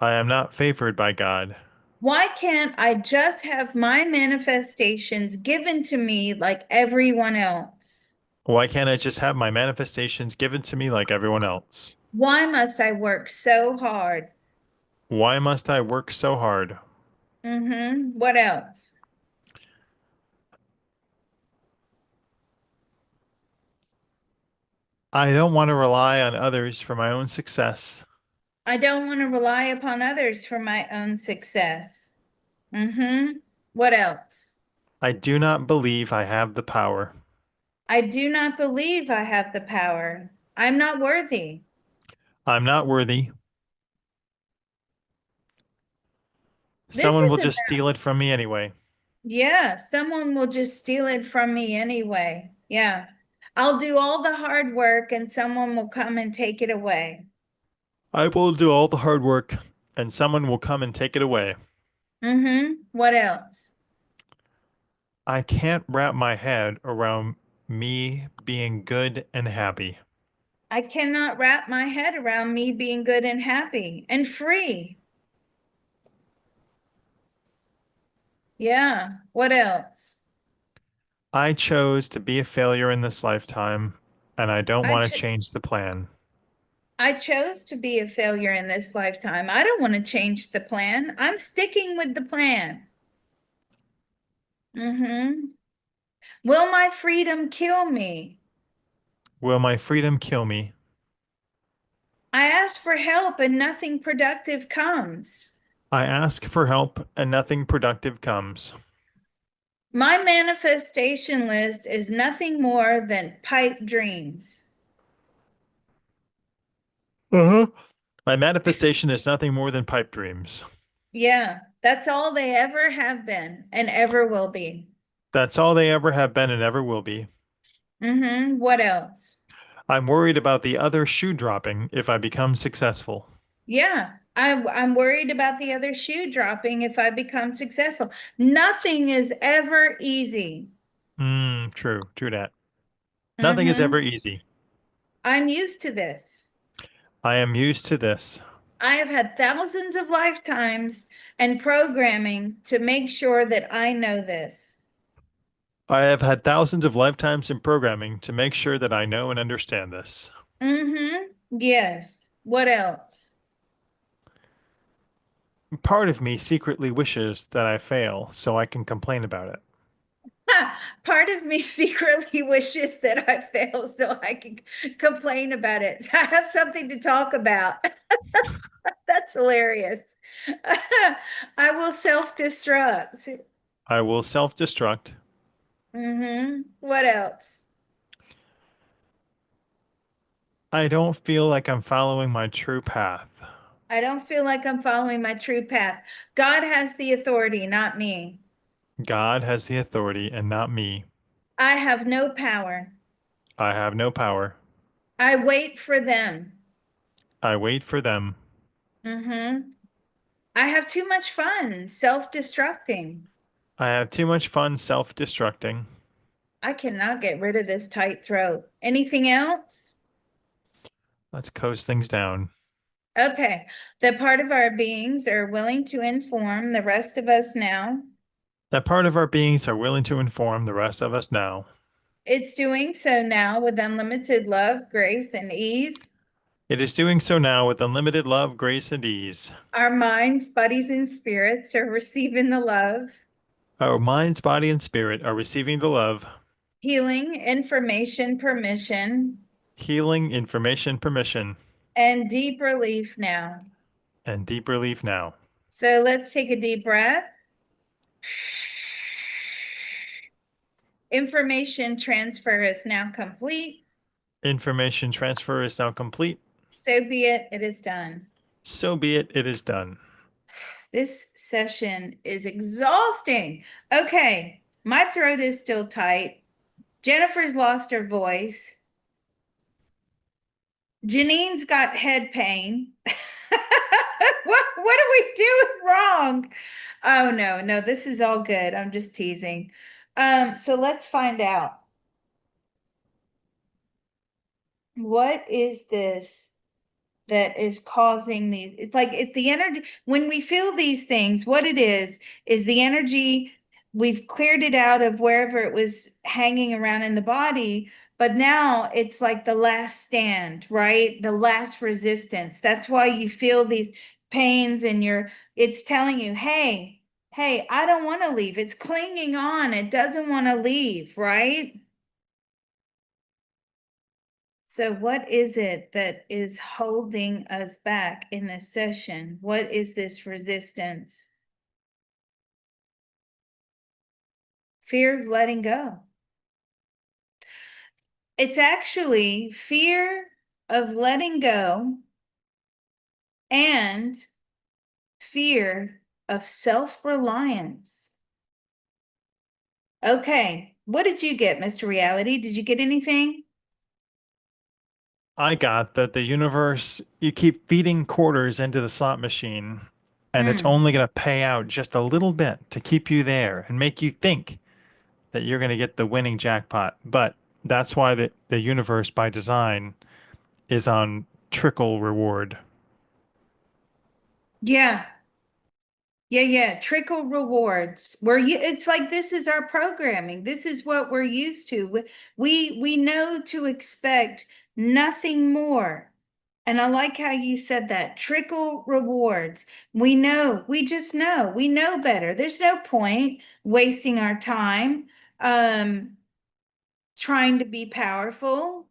I am not favored by God. Why can't I just have my manifestations given to me like everyone else? Why can't I just have my manifestations given to me like everyone else? Why must I work so hard? Why must I work so hard? What else? I don't want to rely on others for my own success. I don't want to rely upon others for my own success. What else? I do not believe I have the power. I do not believe I have the power. I'm not worthy. I'm not worthy. This Someone will isn't, just steal it from me anyway. yeah, someone will just steal it from me anyway. Yeah. I'll do all the hard work and someone will come and take it away. I will do all the hard work, and someone will come and take it away. What else? I can't wrap my head around me being good and happy. I cannot wrap my head around me being good and happy and free. Yeah. What else? I chose to be a failure in this lifetime, and I don't I want to ch change the plan. I chose to be a failure in this lifetime. I don't want to change the plan. I'm sticking with the plan. hmm Will my freedom kill me? Will my freedom kill me? I ask for help and nothing productive comes. I ask for help, and nothing productive comes. My manifestation list is nothing more than pipe dreams. Uh-huh. My manifestation is nothing more than pipe dreams. Yeah, that's all they ever have been and ever will be. That's all they ever have been and ever will be. What else? I'm worried about the other shoe dropping if I become successful. Yeah, I'm worried about the other shoe dropping if I become successful. Nothing is ever easy. True that. Nothing is ever hmm easy. I'm used to this. I am used to this. I have had thousands of lifetimes and programming to make sure that I know this. I have had thousands of lifetimes in programming to make sure that I know and understand this. Yes. What else? Part of me secretly wishes that I fail so I can complain about it. Part of me secretly wishes that I fail so I can complain about it. I have something to talk about. That's hilarious. I will self-destruct. I will self-destruct. What else? I don't feel like I'm following my true path. I don't feel like I'm following my true path. God has the authority, not me. God has the authority and not me. I have no power. I have no power. I wait for them. I wait for them. Mm-hmm. I have too much fun self-destructing. I have too much fun self-destructing. I cannot get rid of this tight throat. Anything else? Let's coast things down. Okay. That part of our beings are willing to inform the rest of us now. That part of our beings are willing to inform the rest of us now. It's doing so now with unlimited love, grace, and ease. It is doing so now with unlimited love, grace, and ease. Our minds, bodies, and spirits are receiving the love, Our minds, body, and spirit are receiving the love, healing, information, permission, healing, information, permission, and deep relief now. and deep relief now. So let's take a deep breath. Information transfer is now complete. Information transfer is now complete. So be it, it is done. So be it, it is done. This session is exhausting. Okay, my throat is still tight. Jennifer's lost her voice. Janine's got head pain. What are we doing wrong? Oh no, this is all good. I'm just teasing. So let's find out. What is this that is causing these? It's like it's the energy when we feel these things, what it is the energy. We've cleared it out of wherever it was hanging around in the body, but now it's like the last stand, right? The last resistance. That's why you feel these pains and it's telling you, hey, I don't want to leave. It's clinging on. It doesn't want to leave, right? So what is it that is holding us back in this session? What is this resistance? Fear of letting go. It's actually fear of letting go and fear of self-reliance. Okay, what did you get, Mr. Reality? Did you get anything? I got that the universe, you keep feeding quarters into the slot machine, and it's Hmm. only going to pay out just a little bit to keep you there and make you think that you're going to get the winning jackpot. But that's why the universe, by design, is on trickle reward. Yeah, yeah. Trickle rewards. It's like this is our programming. This is what we're used to. We know to expect nothing more. And I like how you said that. Trickle rewards. We just know. We know better. There's no point wasting our time trying to be powerful.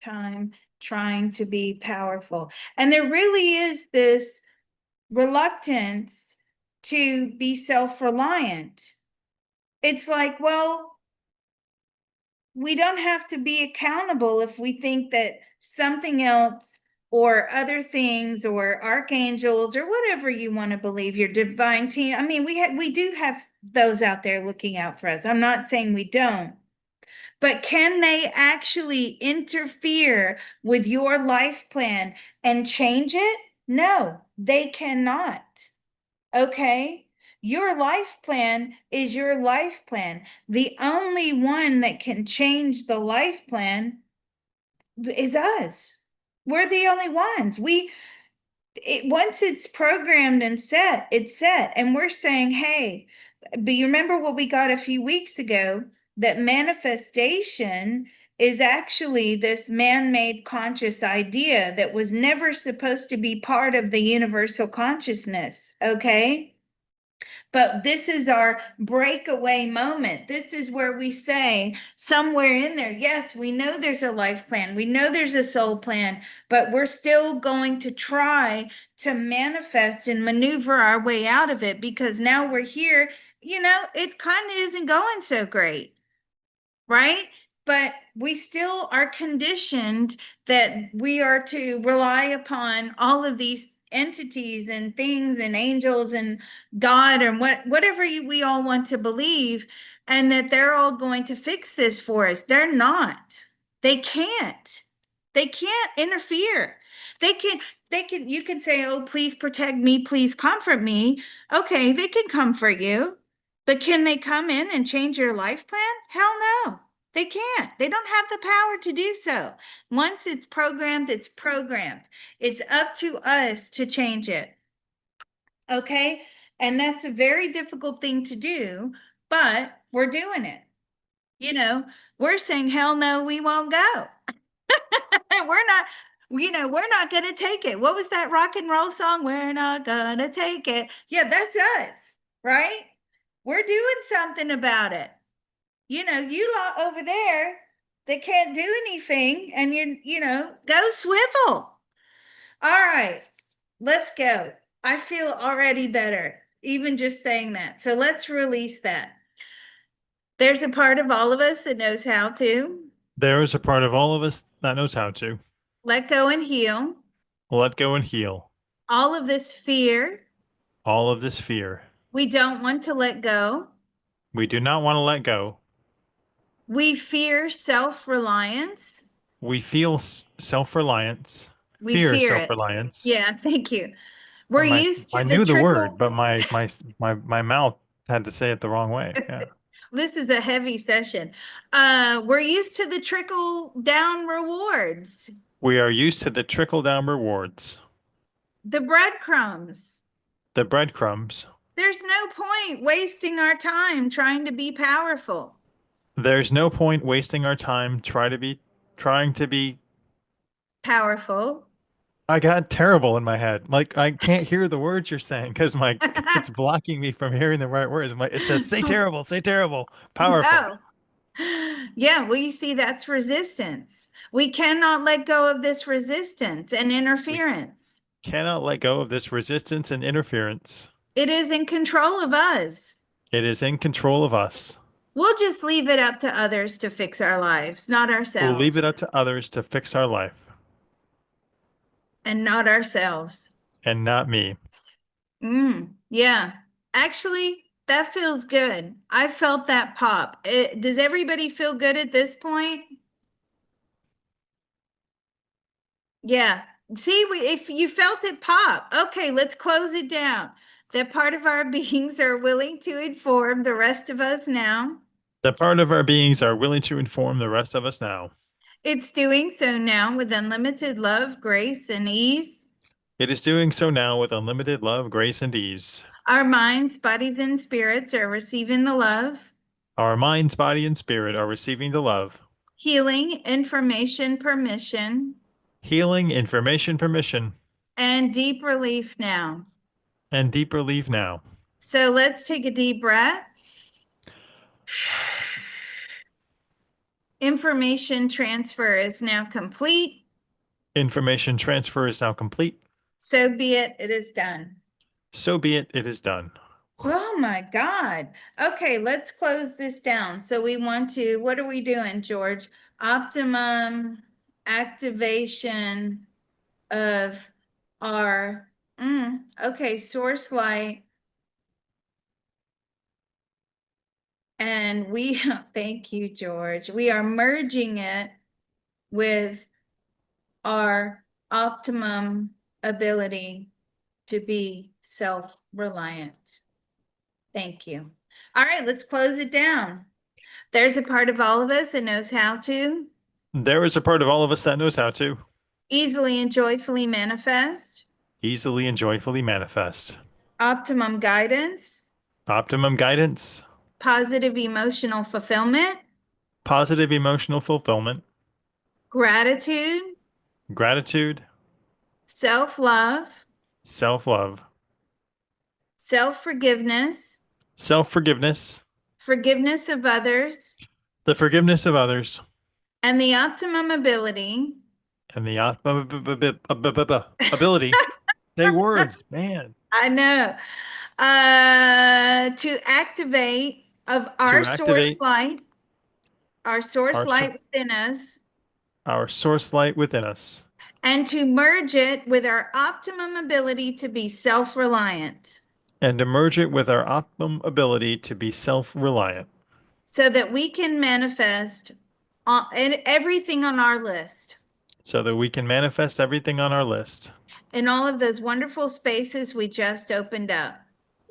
Time trying to be powerful. And there really is this reluctance to be self-reliant. It's like, well, we don't have to be accountable if we think that something else or other things or archangels or whatever you want to believe your divine team. I mean, we do have those out there looking out for us. I'm not saying we don't. But can they actually interfere with your life plan and change it? No, they cannot. Okay. Your life plan is your life plan. The only one that can change the life plan is us. We're the only ones. Once it's programmed and set, it's set. And we're saying, hey, but you remember what we got a few weeks ago that manifestation is actually this man-made conscious idea that was never supposed to be part of the universal consciousness. Okay. But this is our breakaway moment. This is where we say, somewhere in there, yes, we know there's a life plan, we know there's a soul plan, but we're still going to try to manifest and maneuver our way out of it because now we're here. It kind of isn't going so great, right? but we still are conditioned that we are to rely upon all of these entities and things and angels and God and whatever we all want to believe, and that they're all going to fix this for us. They're not. They can't. They can't interfere. They can you can say, "Oh, please protect me, please comfort me." Okay, they can comfort you, but can they come in and change your life plan? Hell no. They can't. They don't have the power to do so. Once it's programmed, it's programmed. It's up to us to change it. Okay? And that's a very difficult thing to do, but we're doing it. You know, we're saying, hell no, we won't go. We're not, we're not going to take it. What was that rock and roll song? We're not going to take it. Yeah, that's us, right? We're doing something about it. You lot over there that can't do anything, and go swivel. All right, let's go. I feel already better, even just saying that. So let's release that. There's a part of all of us that knows how to There is a part of all of us that knows how to let go and heal let go and heal all of this fear. all of this fear. We don't want to let go. We do not want to let go. We fear self-reliance. We feel self-reliance, We fear fear it. self-reliance. Yeah, thank you. We're used I to the knew the word, trickle. but my mouth had to say it the wrong way. Yeah. This is a heavy session. We're used to the trickle down rewards, We are used to the trickle-down rewards, the breadcrumbs. the breadcrumbs. There's no point wasting our time trying to be powerful. There's no point wasting our time trying to be. Powerful. I got terrible in my head. Like I can't hear the words you're saying because my it's blocking me from hearing the right words. It says say terrible, powerful. No. Yeah, well, you see, that's resistance. We cannot let go of this resistance and We interference. cannot let go of this resistance and interference. It is in control of us. It is in control of us. We'll just leave it up to others to fix our lives, not We'll leave it ourselves, up to others to fix our life and not ourselves. and not me. Yeah. Actually, that feels good. I felt that pop. Does everybody feel good at this point? Yeah. See, if you felt it pop, okay, let's close it down. That part of our beings are willing to inform the rest of us now. The part of our beings are willing to inform the rest of us now. It's doing so now with unlimited love, grace, and ease. It is doing so now with unlimited love, grace, and ease. Our minds, bodies, and spirits are receiving the love, Our minds, body, and spirit are receiving the love, healing, information, permission, healing, information, permission, and deep relief now. and deep relief now. So let's take a deep breath. Information transfer is now complete. Information transfer is now complete. So be it, it is done. So be it, it is done. Oh my God. Okay, let's close this down. So we want to, what are we doing, George? Optimum activation of our, okay, source light. And we, thank you, George. We are merging it with our optimum ability to be self-reliant. Thank you. All right, let's close it down. There's a part of all of us that knows how to There is a part of all of us that knows how to easily and joyfully manifest, easily and joyfully manifest. optimum guidance, Optimum guidance, positive emotional fulfillment, positive emotional fulfillment, gratitude, gratitude, self-love, self-love, self-forgiveness, self-forgiveness, forgiveness of others, the forgiveness of others, and the optimum ability. and the ability. Say words, man. I know. To activate of our To source activate light our source our sor- light within us, our source light within us, and to merge it with our optimum ability to be self-reliant and to merge it with our optimum ability to be self-reliant, so that we can manifest everything on our list so that we can manifest everything on our list in all of those wonderful spaces we just opened up.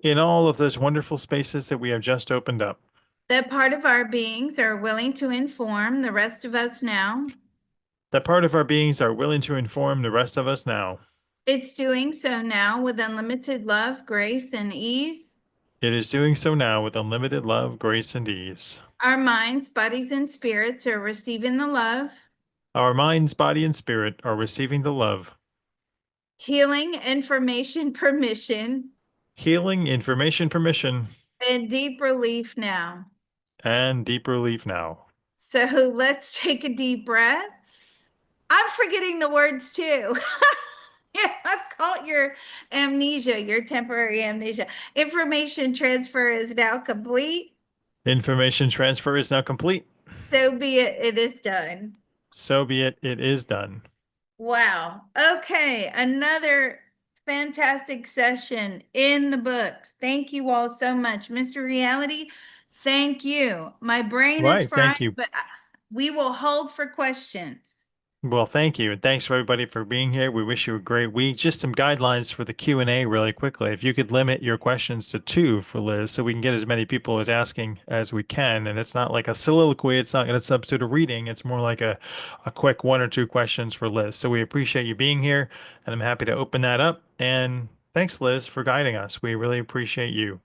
in all of those wonderful spaces that we have just opened up. That part of our beings are willing to inform the rest of us now. That part of our beings are willing to inform the rest of us now. It's doing so now with unlimited love, grace, and ease. It is doing so now with unlimited love, grace, and ease. Our minds, bodies, and spirits are receiving the love, Our minds, body, and spirit are receiving the love, healing, information, permission, healing, information, permission, and deep relief now. and deep relief now. So let's take a deep breath. I'm forgetting the words too. Yeah, I've caught your amnesia, your temporary amnesia. Information transfer is now complete. Information transfer is now complete. So be it, it is done. So be it. It is done. Wow. Okay, another fantastic session in the books. Thank you all so much. Mr. Reality, thank you. My brain is Right. fried, Thank you. but we will hold for questions. Well, thank you. And thanks for everybody for being here. We wish you a great week. Just some guidelines for the Q&A really quickly. If you could limit your questions to two for Liz so we can get as many people as asking as we can. And it's not like a soliloquy. It's not going to substitute a reading. It's more like a quick one or two questions for Liz. So we appreciate you being here and I'm happy to open that up. And thanks, Liz, for guiding us. We really appreciate you.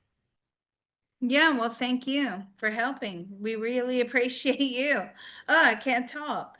Yeah, well, thank you for helping. We really appreciate you. Oh, I can't talk.